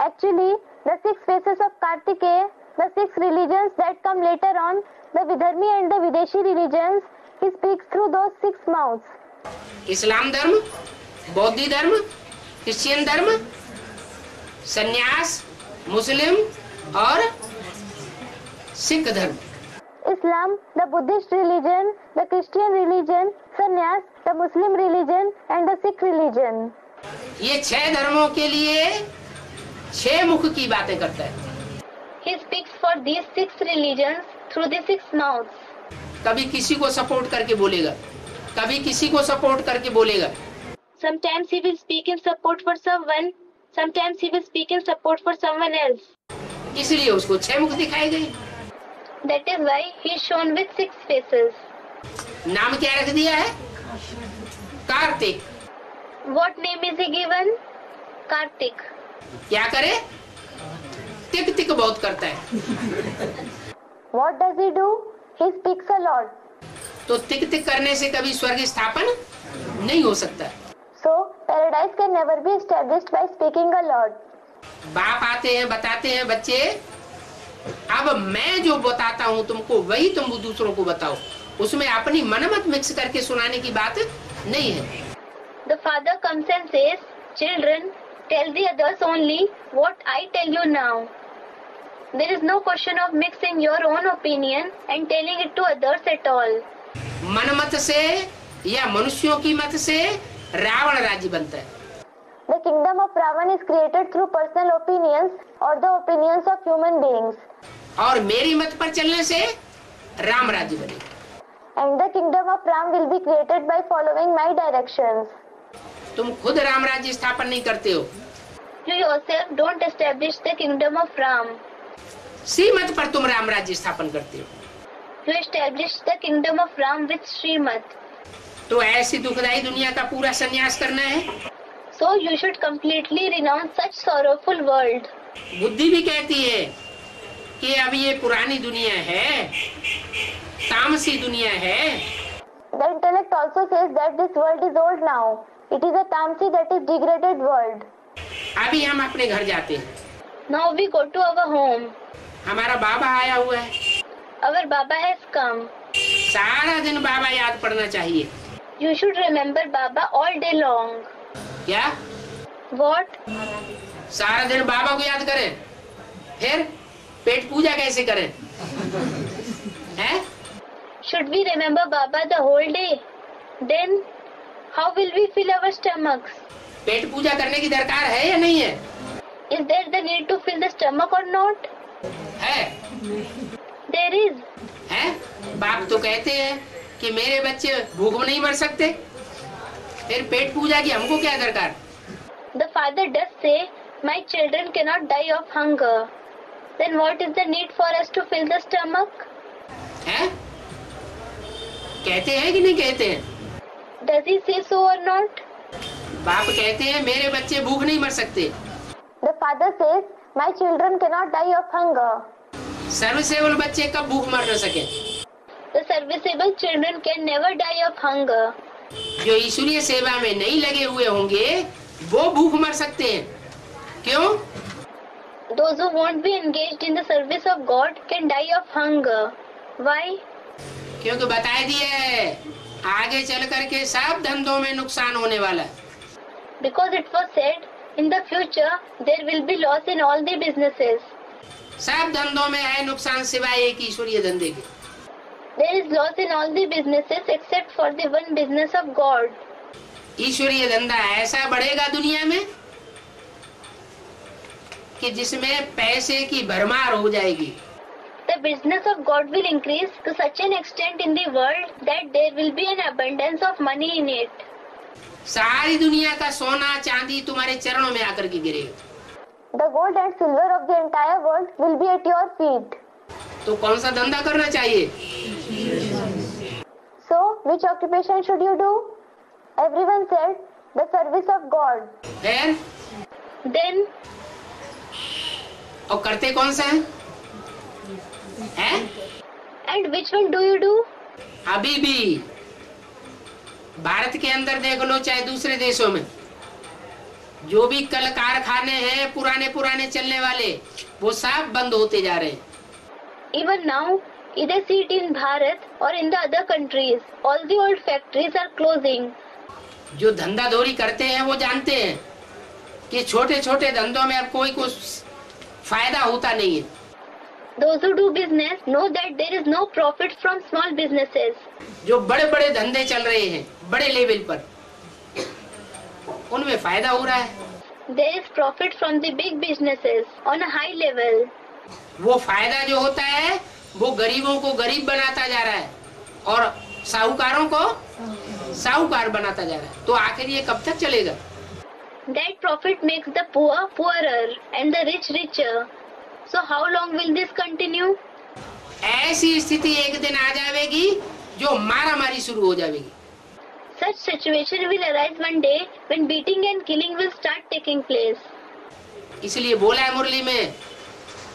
B: Actually, the 6 faces of Kartikeya, the 6 religions that come later on, the Vidharmi and the Videshi religions, he speaks through those 6 mouths.
A: इस्लाम धर्म, बौद्ध धर्म, क्रिश्चियन धर्म, सन्यास, मुस्लिम और सिख धर्म।
B: Islam, the Buddhist religion, the Christian religion, Sannyas, the Muslim religion and the Sikh religion.
A: ये 6 धर्मों के लिए 6 मुख की बातें करता है।
B: He speaks for these 6 religions through the 6 mouths.
A: कभी किसी को सपोर्ट करके बोलेगा, कभी किसी को सपोर्ट करके बोलेगा।
B: Sometimes he will speak in support for someone, sometimes he will speak in support for someone else.
A: इसलिए उसको 6 मुख दिखाए गए।
B: That is why he is shown with 6 faces.
A: नाम क्या रख दिया है? Kartik.
B: What name is he given? Kartik.
A: क्या करे? टिक टिक बहुत करता है।
B: What does he do? He speaks a lot.
A: तो टिक टिक करने से कभी स्वर्ग स्थापन नहीं हो सकता।
B: So paradise can never be established by speaking a lot.
A: बाप आते हैं, बताते हैं बच्चे, अब मैं जो बताता हूँ तुमको वही तुम दूसरों को बताओ, उसमें अपनी मनमत मिक्स करके सुनाने की बात नहीं है।
B: The father comes and says, "Children, tell the others only what I tell you now." There is no question of mixing your own opinion and telling it to others at all.
A: Manmath से या मनुष्यों की मत से रावण राज्य बनता है।
B: The kingdom of Ravan is created through personal opinions or the opinions of human beings.
A: और मेरी मत पर चलने से राम राज्य बनेगा।
B: And the kingdom of Ram will be created by following my directions.
A: तुम खुद राम राज्य स्थापन नहीं करते हो।
B: You yourself don't establish the kingdom of Ram.
A: श्रीमत पर तुम राम राज्य स्थापन करते हो।
B: You establish the kingdom of Ram with Srimad.
A: तो ऐसी दुखदाई दुनिया का पूरा संन्यास करना है।
B: So you should completely renounce such sorrowful world.
A: बुद्धि भी कहती है कि अब ये पुरानी दुनिया है, तामसी दुनिया है।
B: The intellect also says that this world is old now. It is a tamasi, that is degraded world.
A: अभी हम अपने घर जाते हैं।
B: Now we go to our home.
A: हमारा बाबा आया हुआ है।
B: Our Baba has come.
A: सारा दिन बाबा याद पड़ना चाहिए।
B: You should remember Baba all day long.
A: क्या?
B: What?
A: सारा दिन बाबा को याद करें, फिर पेट पूजा कैसे करें? हैं?
B: Should we remember Baba the whole day? Then how will we fill our stomachs?
A: पेट पूजा करने की दरकार है या नहीं है?
B: Is there the need to fill the stomach or not?
A: है।
B: There is.
A: हैं? बाप तो कहते हैं कि मेरे बच्चे भूख में नहीं मर सकते, फिर पेट पूजा की हमको क्या दरकार?
B: The father does say, "My children cannot die of hunger." Then what is the need for us to fill the stomach?
A: हैं? कहते हैं कि नहीं कहते हैं?
B: Does he say so or not?
A: बाप कहते हैं मेरे बच्चे भूख नहीं मर सकते।
B: The father says, "My children cannot die of hunger."
A: सर्वसेवल बच्चे कब भूख मर न सके?
B: The serviceable children can never die of hunger.
A: जो ईश्वरीय सेवा में नहीं लगे हुए होंगे वो भूख मर सकते हैं। क्यों?
B: Those who won't be engaged in the service of God can die of hunger. Why?
A: क्योंकि बता दिया है आगे चल करके सब धंधों में नुकसान होने वाला है।
B: Because it was said, in the future there will be loss in all the businesses.
A: सब धंधों में है नुकसान सिवाय एक ईश्वरीय धंधे के।
B: There is loss in all the businesses except for the one business of God.
A: ईश्वरीय धंधा ऐसा बढ़ेगा दुनिया में कि जिसमें पैसे की भरमार हो जाएगी।
B: The business of God will increase to such an extent in the world that there will be an abundance of money in it.
A: सारी दुनिया का सोना चांदी तुम्हारे चरणों में आकर के गिरेगा।
B: The gold and silver of the entire world will be at your feet.
A: तो कौन सा धंधा करना चाहिए?
B: So, which occupation should you do? Everyone said, the service of God. Then,
A: और करते कौन सा है? हैं?
B: And which one do you do?
A: अभी भी भारत के अंदर देख लो चाहे दूसरे देशों में जो भी कल कारखाने हैं पुराने चलने वाले वो सब बंद होते जा रहे हैं।
B: Even now, either see it in Bharat or in the other countries, all the old factories are closing.
A: जो धंधाधोरी करते हैं वो जानते हैं कि छोटे छोटे धंधों में अब कोई कुछ फायदा होता नहीं है।
B: Those who do business know that there is no profit from small businesses.
A: जो बड़े बड़े धंधे चल रहे हैं बड़े लेवल पर, उनमें फायदा हो रहा है।
B: There is profit from the big businesses on a high level.
A: वो फायदा जो होता है वो गरीबों को गरीब बनाता जा रहा है और साहूकारों को साहूकार बनाता जा रहा है। तो आखिर ये कब तक चलेगा?
B: That profit makes the poor poorer and the rich richer. So how long will this continue?
A: ऐसी स्थिति एक दिन आ जाएगी जो मारामारी शुरू हो जाएगी।
B: Such situation will arise one day when beating and killing will start taking place.
A: इसलिए बोला है मुरली में,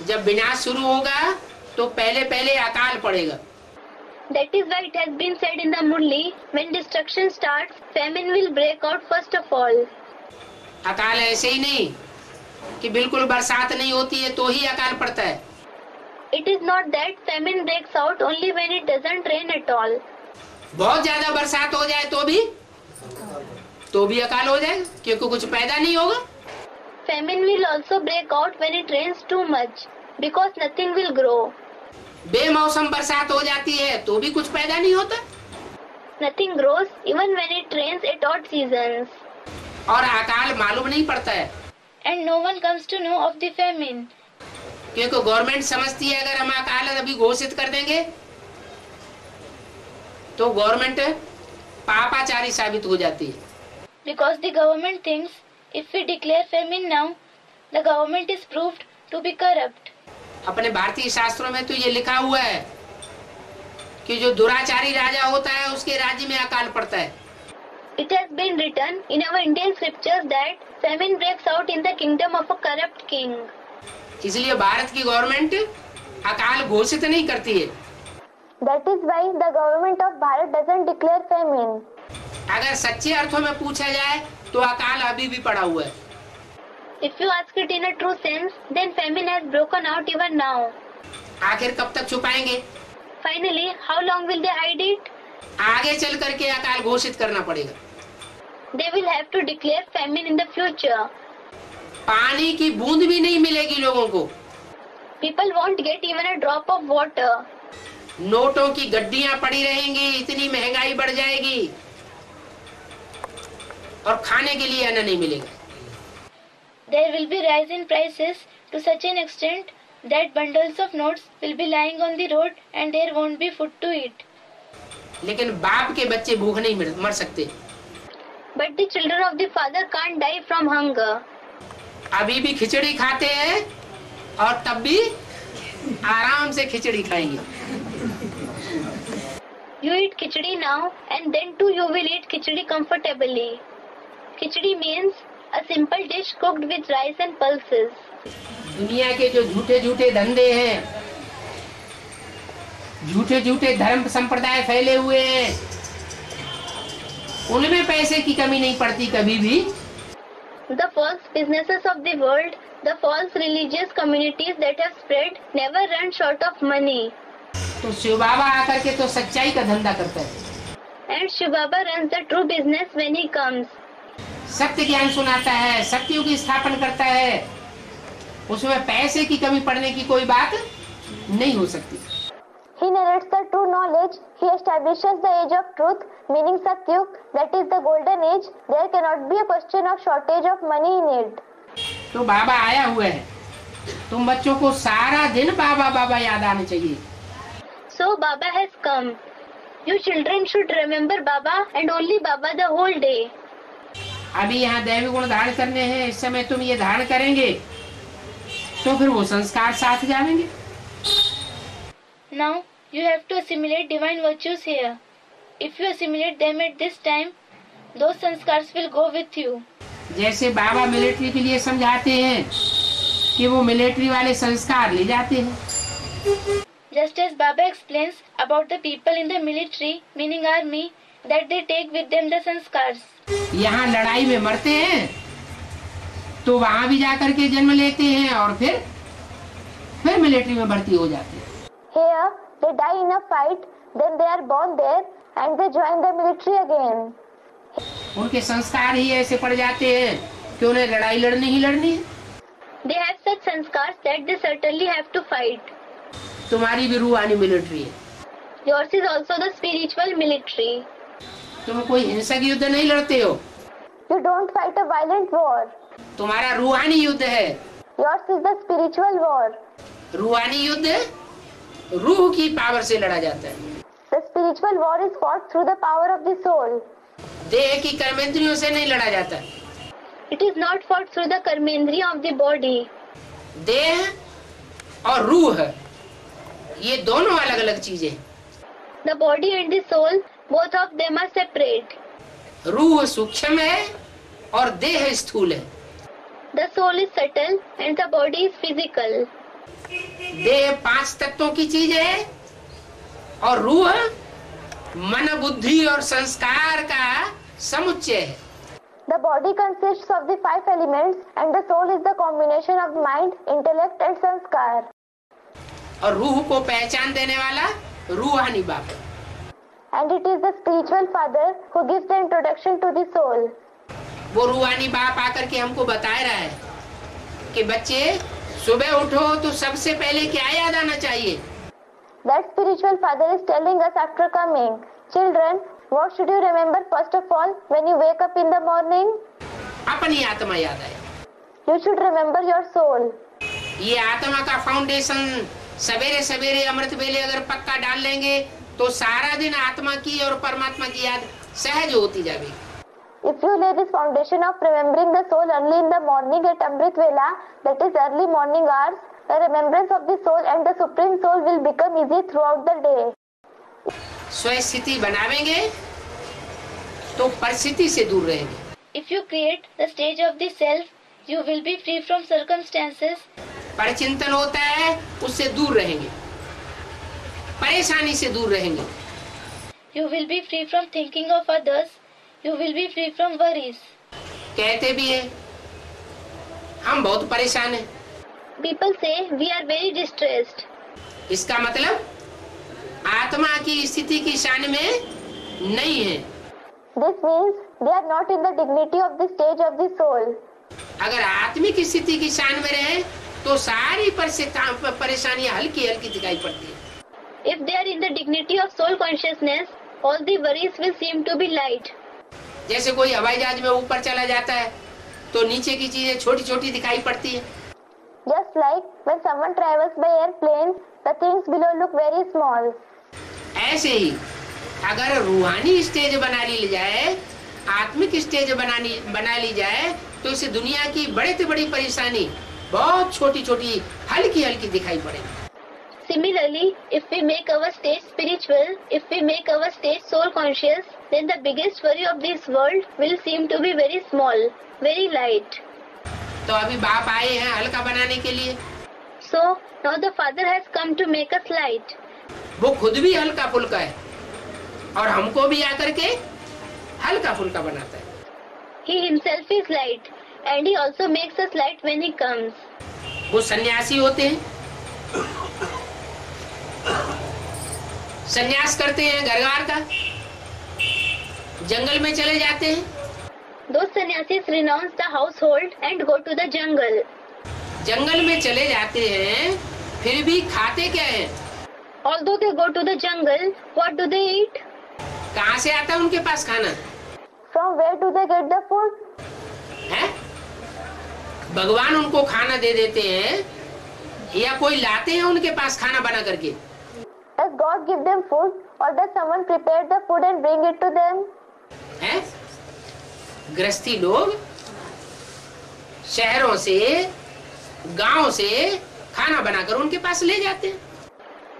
A: जब विनाश शुरू होगा तो पहले पहले अकाल पड़ेगा।
B: That is why it has been said in the Murli, when destruction starts, famine will break out first of all.
A: अकाल ऐसे ही नहीं कि बिल्कुल बरसात नहीं होती है तो ही अकाल पड़ता है।
B: It is not that famine breaks out only when it doesn't rain at all.
A: बहुत ज्यादा बरसात हो जाए तो भी अकाल हो जाए, क्योंकि कुछ पैदा नहीं होगा।
B: Famine will also break out when it rains too much, because nothing will grow.
A: बेमौसम बरसात हो जाती है तो भी कुछ पैदा नहीं होता।
B: Nothing grows even when it rains at odd seasons.
A: और अकाल मालूम नहीं पड़ता है।
B: And no one comes to know of the famine.
A: क्योंकि गवर्नमेंट समझती है अगर हम अकाल अभी घोषित कर देंगे तो गवर्नमेंट पापाचारी साबित हो जाती है।
B: Because the government thinks if we declare famine now, the government is proved to be corrupt.
A: अपने भारतीय शास्त्रों में तो ये लिखा हुआ है कि जो दुराचारी राजा होता है उसके राज्य में अकाल पड़ता है।
B: It has been written in our Indian scriptures that famine breaks out in the kingdom of a corrupt king.
A: इसलिए भारत की गवर्नमेंट अकाल घोषित नहीं करती है।
B: That is why the government of Bharat doesn't declare famine.
A: अगर सच्चे अर्थों में पूछा जाए तो अकाल अभी भी पड़ा हुआ है।
B: If you ask it in a true sense, then famine has broken out even now.
A: आखिर कब तक छुपाएंगे?
B: Finally, how long will they hide it?
A: आगे चल करके अकाल घोषित करना पड़ेगा।
B: They will have to declare famine in the future.
A: पानी की बूंद भी नहीं मिलेगी लोगों को।
B: People won't get even a drop of water.
A: नोटों की गड्डियां पड़ी रहेंगी, इतनी महंगाई बढ़ जाएगी और खाने के लिए अन्न नहीं मिलेगा।
B: There will be rise in prices to such an extent that bundles of notes will be lying on the road and there won't be food to eat.
A: लेकिन बाप के बच्चे भूख नहीं मर सकते।
B: But the children of the father can't die from hunger.
A: अभी भी खिचड़ी खाते हैं और तब भी आराम से खिचड़ी खाएंगे।
B: You eat khichdi now and then too you will eat khichdi comfortably. Khichdi means a simple dish cooked with rice and pulses.
A: दुनिया के जो झूठे झूठे धंधे हैं, झूठे झूठे धर्म संप्रदाय फैले हुए हैं, उनमें पैसे की कमी नहीं पड़ती कभी भी।
B: The false businesses of the world, the false religious communities that have spread never run short of money.
A: तो शिव बाबा आकर के तो सच्चाई का धंधा करता है।
B: And Shiv Baba runs the true business when he comes.
A: सत्य ज्ञान सुनाता है, सत्युग की स्थापना करता है, उसमें पैसे की कमी पड़ने की कोई बात नहीं हो सकती।
B: He narrates the true knowledge. He establishes the age of truth, meaning Satyug, that is the golden age. There cannot be a question of shortage of money in it.
A: तो बाबा आया हुआ है, तुम बच्चों को सारा दिन बाबा बाबा याद आने चाहिए।
B: So Baba has come. You children should remember Baba and only Baba the whole day.
A: अभी यहाँ दैवी गुण धारण करने हैं, इस समय तुम ये धारण करेंगे तो फिर वो संस्कार साथ जाएंगे।
B: Now you have to assimilate divine virtues here. If you assimilate them at this time, those sanskars will go with you.
A: जैसे बाबा मिलिट्री के लिए समझाते हैं कि वो मिलिट्री वाले संस्कार ले जाते हैं।
B: Just as Baba explains about the people in the military, meaning army, that they take with them the sanskars.
A: यहाँ लड़ाई में मरते हैं तो वहाँ भी जाकर के जन्म लेते हैं और फिर मिलिट्री में भर्ती हो जाते हैं।
B: Here they die in a fight, then they are born there and they join the military again.
A: उनके संस्कार ही ऐसे पड़ जाते हैं कि उन्हें लड़ाई लड़नी ही लड़नी है।
B: They have such sanskars that they certainly have to fight.
A: तुम्हारी भी रूहानी मिलिट्री है।
B: Yours is also the spiritual military.
A: तुम कोई हिंसक युद्ध नहीं लड़ते हो।
B: You don't fight a violent war.
A: तुम्हारा रूहानी युद्ध है।
B: Yours is the spiritual war.
A: रूहानी युद्ध रूह की पावर से लड़ा जाता है।
B: The spiritual war is fought through the power of the soul.
A: देह की कर्मेंद्रियों से नहीं लड़ा जाता।
B: It is not fought through the karmendriya of the body.
A: देह और रूह ये दोनों अलग अलग चीजें।
B: The body and the soul, both of them are separate.
A: रूह सूक्ष्म है और देह स्थूल है।
B: The soul is subtle and the body is physical.
A: देह 5 तत्वों की चीज है और रूह मन बुद्धि और संस्कार का समुच्चय है।
B: The body consists of the 5 elements and the soul is the combination of mind, intellect and sanskar.
A: और रूह को पहचान देने वाला रूहानी बाप है।
B: And it is the spiritual father who gives the introduction to the soul.
A: वो रूहानी बाप आकर के हमको बता रहा है कि बच्चे सुबह उठो तो सबसे पहले क्या याद आना चाहिए।
B: That spiritual father is telling us after coming, children, what should you remember first of all when you wake up in the morning?
A: अपनी आत्मा याद आए।
B: You should remember your soul.
A: ये आत्मा का फाउंडेशन सवेरे सवेरे अमृत वेले अगर पक्का डाल लेंगे तो सारा दिन आत्मा की और परमात्मा की याद सहज होती जाएगी।
B: If you lay this foundation of remembering the soul early in the morning at Amrit Vela, that is early morning hours, the remembrance of the soul and the supreme soul will become easy throughout the day.
A: स्वस्थिति बनावेंगे तो परिस्थिति से दूर रहेंगे।
B: If you create the stage of the self, you will be free from circumstances.
A: परचिंतन होता है उससे दूर रहेंगे, परेशानी से दूर रहेंगे।
B: You will be free from thinking of others. You will be free from worries.
A: कहते भी है हम बहुत परेशान हैं।
B: People say we are very distressed.
A: इसका मतलब आत्मा की स्थिति की शान में नहीं है।
B: This means they are not in the dignity of the stage of the soul.
A: अगर आत्मिक स्थिति की शान में रहे तो सारी परेशानियां हल्की हल्की दिखाई पड़ती है।
B: If they are in the dignity of soul consciousness, all the worries will seem to be light.
A: जैसे कोई हवाई जहाज में ऊपर चला जाता है तो नीचे की चीजें छोटी छोटी दिखाई पड़ती है।
B: Just like when someone travels by airplane, the things below look very small.
A: ऐसे ही अगर रूहानी स्टेज बना ली जाए, आत्मिक स्टेज बना ली जाए तो इसे दुनिया की बड़े से बड़ी परेशानी बहुत छोटी छोटी हल्की हल्की दिखाई पड़ेगी।
B: Similarly, if we make our state spiritual, if we make our state soul conscious, then the biggest worry of this world will seem to be very small, very light.
A: तो अभी बाप आए हैं हल्का बनाने के लिए।
B: So now the Father has come to make us light.
A: वो खुद भी हल्का फुल्का है और हमको भी आकर के हल्का फुल्का बनाता है।
B: He himself is light, and he also makes us light when he comes.
A: वो सन्यासी होते हैं, सन्यास करते हैं घर का, जंगल में चले जाते हैं।
B: Those sannyasis renounce the household and go to the jungle.
A: जंगल में चले जाते हैं फिर भी खाते क्या हैं?
B: Although they go to the jungle, what do they eat?
A: कहाँ से आता है उनके पास खाना?
B: From where do they get the food?
A: है? भगवान उनको खाना दे देते हैं या कोई लाते हैं उनके पास खाना बना करके?
B: Does God give them food or does someone prepare the food and bring it to them?
A: है? गृहस्थी लोग शहरों से गांव से खाना बनाकर उनके पास ले जाते हैं।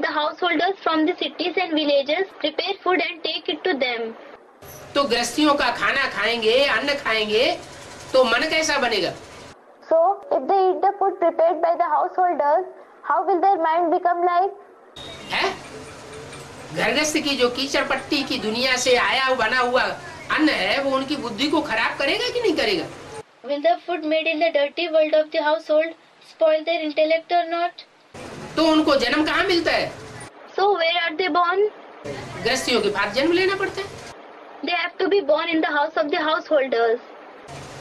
B: The householders from the cities and villages prepare food and take it to them.
A: तो गृहस्थियों का खाना खाएंगे, अन्न खाएंगे तो मन कैसा बनेगा?
B: So, if they eat the food prepared by the householders, how will their mind become like?
A: है? गृहस्थ की जो कीचड़ पट्टी की दुनिया से आया बना हुआ अन्न है वो उनकी बुद्धि को खराब करेगा कि नहीं करेगा?
B: Will the food made in the dirty world of the household spoil their intellect or not?
A: तो उनको जन्म कहाँ मिलता है?
B: So where are they born?
A: गृहस्थियों के पास जन्म लेना पड़ता है।
B: They have to be born in the house of the householders.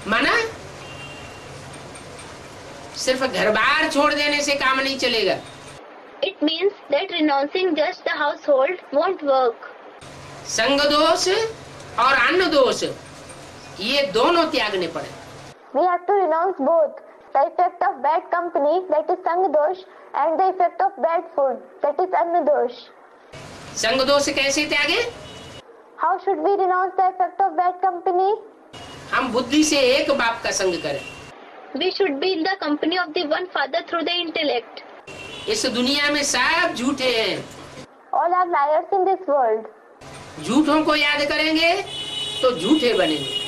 A: माना सिर्फ घर बार छोड़ देने से काम नहीं चलेगा।
B: It means that renouncing just the household won't work.
A: संग दोष और अन्न दोष ये दोनों त्यागने पड़े।
B: We have to renounce both the effect of bad company, that is sang dosh, and the effect of bad food, that is anna dosh.
A: संग दोष कैसे त्यागे?
B: How should we renounce the effect of bad company?
A: हम बुद्धि से एक बाप का संग करें।
B: We should be in the company of the one father through the intellect.
A: इस दुनिया में सब झूठे हैं।
B: All are liars in this world.
A: झूठों को याद करेंगे तो झूठे बनेंगे,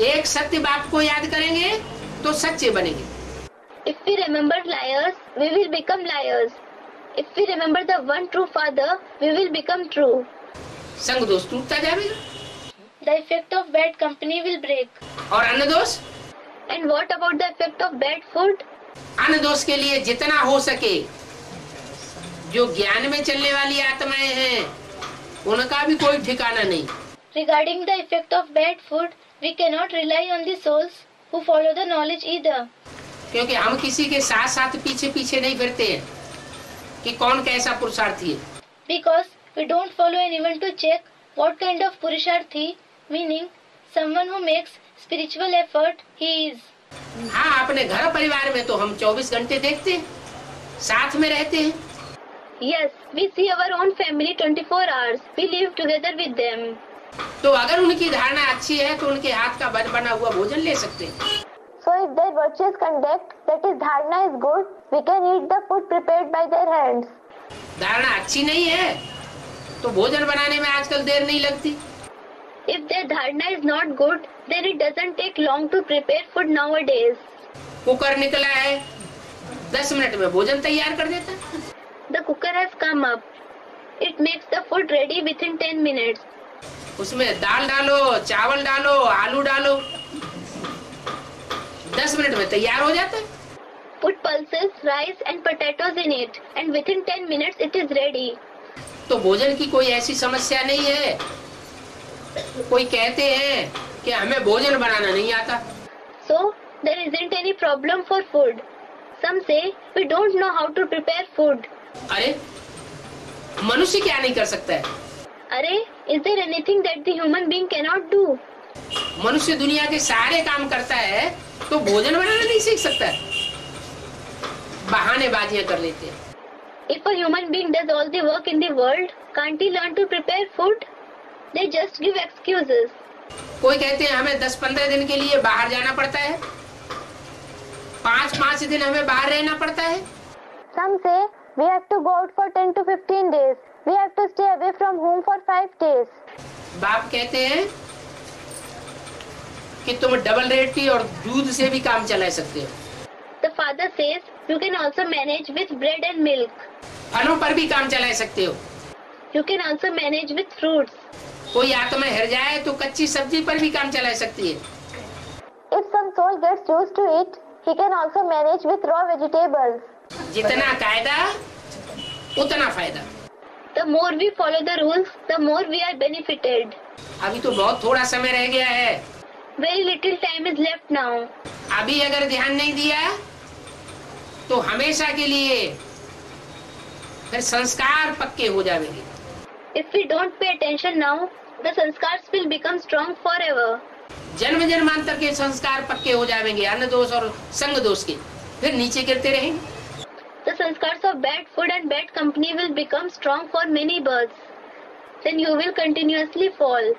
A: एक सत्य बाप को याद करेंगे तो सच्चे बनेंगे।
B: If we remember liars, we will become liars. If we remember the one true father, we will become true.
A: संग दोष टूटता जाएगा।
B: The effect of bad company will break.
A: और अन्न दोष?
B: And what about the effect of bad food?
A: अन्न दोष के लिए जितना हो सके जो ज्ञान में चलने वाली आत्माएं हैं उनका भी कोई ठिकाना नहीं।
B: Regarding the effect of bad food, we cannot rely on the souls who follow the knowledge either.
A: क्योंकि हम किसी के साथ साथ पीछे पीछे नहीं फिरते हैं कि कौन कैसा पुरुषार्थी है।
B: Because we don't follow anyone to check what kind of purusharthi, meaning someone who makes spiritual effort, he is.
A: हाँ, अपने घर परिवार में तो हम 24 घंटे देखते हैं, साथ में रहते हैं।
B: Yes, we see our own family 24 hours. We live together with them.
A: तो अगर उनकी धारणा अच्छी है तो उनके हाथ का बना हुआ भोजन ले सकते हैं।
B: So if their virtuous conduct, that is dharana, is good, we can eat the food prepared by their hands.
A: धारणा अच्छी नहीं है तो भोजन बनाने में आजकल देर नहीं लगती।
B: If their dharana is not good, then it doesn't take long to prepare food nowadays.
A: Cooker निकला है, 10 मिनट में भोजन तैयार कर देता है।
B: The cooker has come up. It makes the food ready within 10 minutes.
A: उसमें दाल डालो, चावल डालो, आलू डालो, 10 मिनट में तैयार हो जाता है।
B: Put pulses, rice and potatoes in it, and within 10 minutes it is ready.
A: तो भोजन की कोई ऐसी समस्या नहीं है। कोई कहते हैं कि हमें भोजन बनाना नहीं आता।
B: So there isn't any problem for food. Some say we don't know how to prepare food.
A: अरे मनुष्य क्या नहीं कर सकता है?
B: अरे, is there anything that the human being cannot do?
A: मनुष्य दुनिया के सारे काम करता है तो भोजन बनाना नहीं सीख सकता है। बहानेबाजियां कर लेते हैं।
B: If a human being does all the work in the world, can't he learn to prepare food? They just give excuses.
A: कोई कहते हैं हमें 10-15 दिन के लिए बाहर जाना पड़ता है, 5-5 दिन हमें बाहर रहना पड़ता है।
B: Some say we have to go out for 10 to 15 days. We have to stay away from home for 5 days.
A: बाप कहते हैं कि तुम डबल रोटी और दूध से भी काम चला सकते हो।
B: The father says you can also manage with bread and milk.
A: फलों पर भी काम चला सकते हो।
B: You can also manage with fruits.
A: कोई आत्मा हिर जाए तो कच्ची सब्जी पर भी काम चला सकती है।
B: If some soul gets used to it, he can also manage with raw vegetables.
A: जितना कायदा उतना फायदा।
B: The more we follow the rules, the more we are benefited.
A: अभी तो बहुत थोड़ा समय रह गया है।
B: Very little time is left now.
A: अभी अगर ध्यान नहीं दिया तो हमेशा के लिए फिर संस्कार पक्के हो जाएंगे।
B: If we don't pay attention now, the sanskars will become strong forever.
A: जन्म जन्मांतर के संस्कार पक्के हो जाएंगे अन्न दोष और संग दोष के, फिर नीचे गिरते रहेंगे।
B: The sanskars of bad food and bad company will become strong for many births. Then you will continuously fall.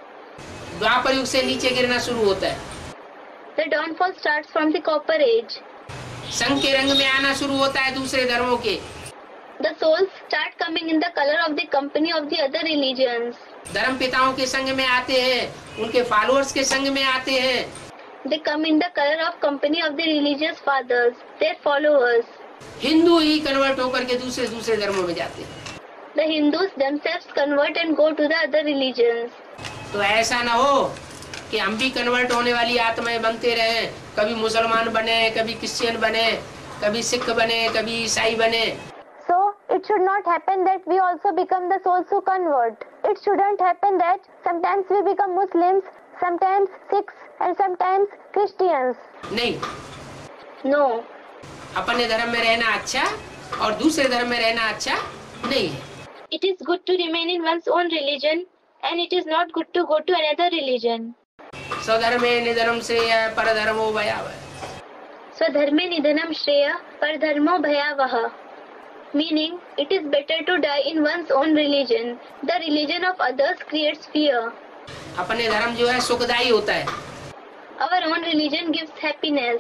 A: द्वापर युग से नीचे गिरना शुरू होता है।
B: The downfall starts from the copper age.
A: संग के रंग में आना शुरू होता है दूसरे धर्मों के।
B: The souls start coming in the color of the company of the other religions.
A: धर्म पिताओं के संग में आते हैं, उनके फॉलोअर्स के संग में आते हैं।
B: They come in the color of company of the religious fathers, their followers.
A: Hindu he convert होकर के दूसरे धर्मों में जाते हैं।
B: The Hindus themselves convert and go to the other religions.
A: तो ऐसा ना हो कि हम भी कन्वर्ट होने वाली आत्माएं बनते रहे, कभी मुसलमान बने, कभी क्रिश्चियन बने, कभी सिख बने, कभी ईसाई बने।
B: So it should not happen that we also become the souls who convert. It shouldn't happen that sometimes we become Muslims, sometimes Sikhs and sometimes Christians.
A: नहीं,
B: No.
A: अपने धर्म में रहना अच्छा और दूसरे धर्म में रहना अच्छा नहीं है।
B: It is good to remain in one's own religion and it is not good to go to another religion.
A: स्वधर्मे निधनम श्रेय परधर्मो भयावह।
B: Swadharme nidhanam shreya pardharmo bhayavah. Meaning, it is better to die in one's own religion. The religion of others creates fear.
A: अपने धर्म जो है सुखदायी होता है।
B: Our own religion gives happiness.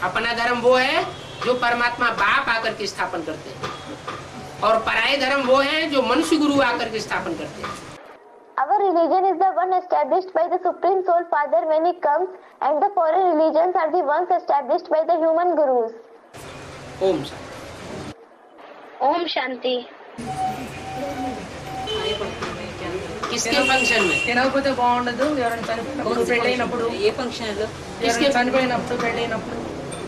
A: अपना धर्म वो है जो परमात्मा बाप आकर के स्थापन करते हैं, और पराये धर्म वो है जो मनुष्य गुरु आकर के स्थापन करते हैं।
B: Our religion is the one established by the Supreme Soul Father when he comes, and the foreign religions are the ones established by the human gurus.
A: ओम शांति।
B: Om Shanti.
A: किसके फंक्शन में?
C: తినకపోతే బాగుండదు. ఎవరైనా చనిపోయినప్పుడు పెళ్ళైనప్పుడు
D: ये फंक्शन है
C: ఎవరైనా చనిపోయినప్పుడు పెళ్ళైనప్పుడు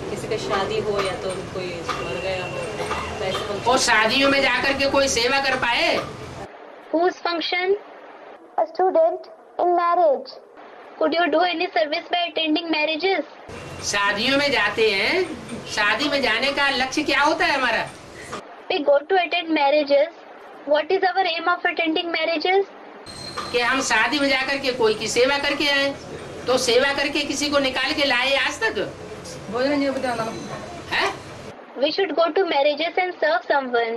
D: किसी का शादी हो या तो कोई मर गया हो तो ऐसे function-
A: और शादियों में जाकर के कोई सेवा कर पाए?
B: Whose function? A student in marriage. Could you do any service by attending marriages?
A: शादियों में जाते हैं, शादी में जाने का लक्ष्य क्या होता है हमारा?
B: We go to attend marriages. What is our aim of attending marriages?
A: कि हम शादी में जाकर के कोई की सेवा करके आए, तो सेवा करके किसी को निकाल के लाए आज तक
C: భోజనం చెబితే అన్నాను.
A: है?
B: We should go to marriages and serve someone.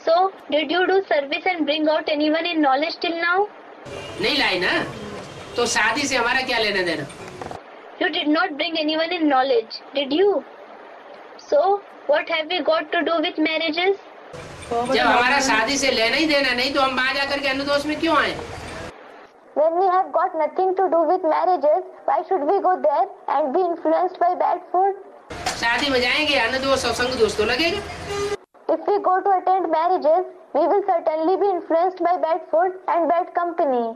B: So, did you do service and bring out anyone in knowledge till now?
A: नहीं लाई ना, तो शादी से हमारा क्या लेना देना?
B: You did not bring anyone in knowledge, did you? So, what have we got to do with marriages?
A: जब हमारा शादी से लेना ही देना नहीं, तो हम वहाँ जाकर के अनुदोष में क्यों आए?
B: When we have got nothing to do with marriages, why should we go there and be influenced by bad food?
A: शादी में जाएंगे, अनुदोष और संग दोष तो लगेगा।
B: If we go to attend marriages, we will certainly be influenced by bad food and bad company.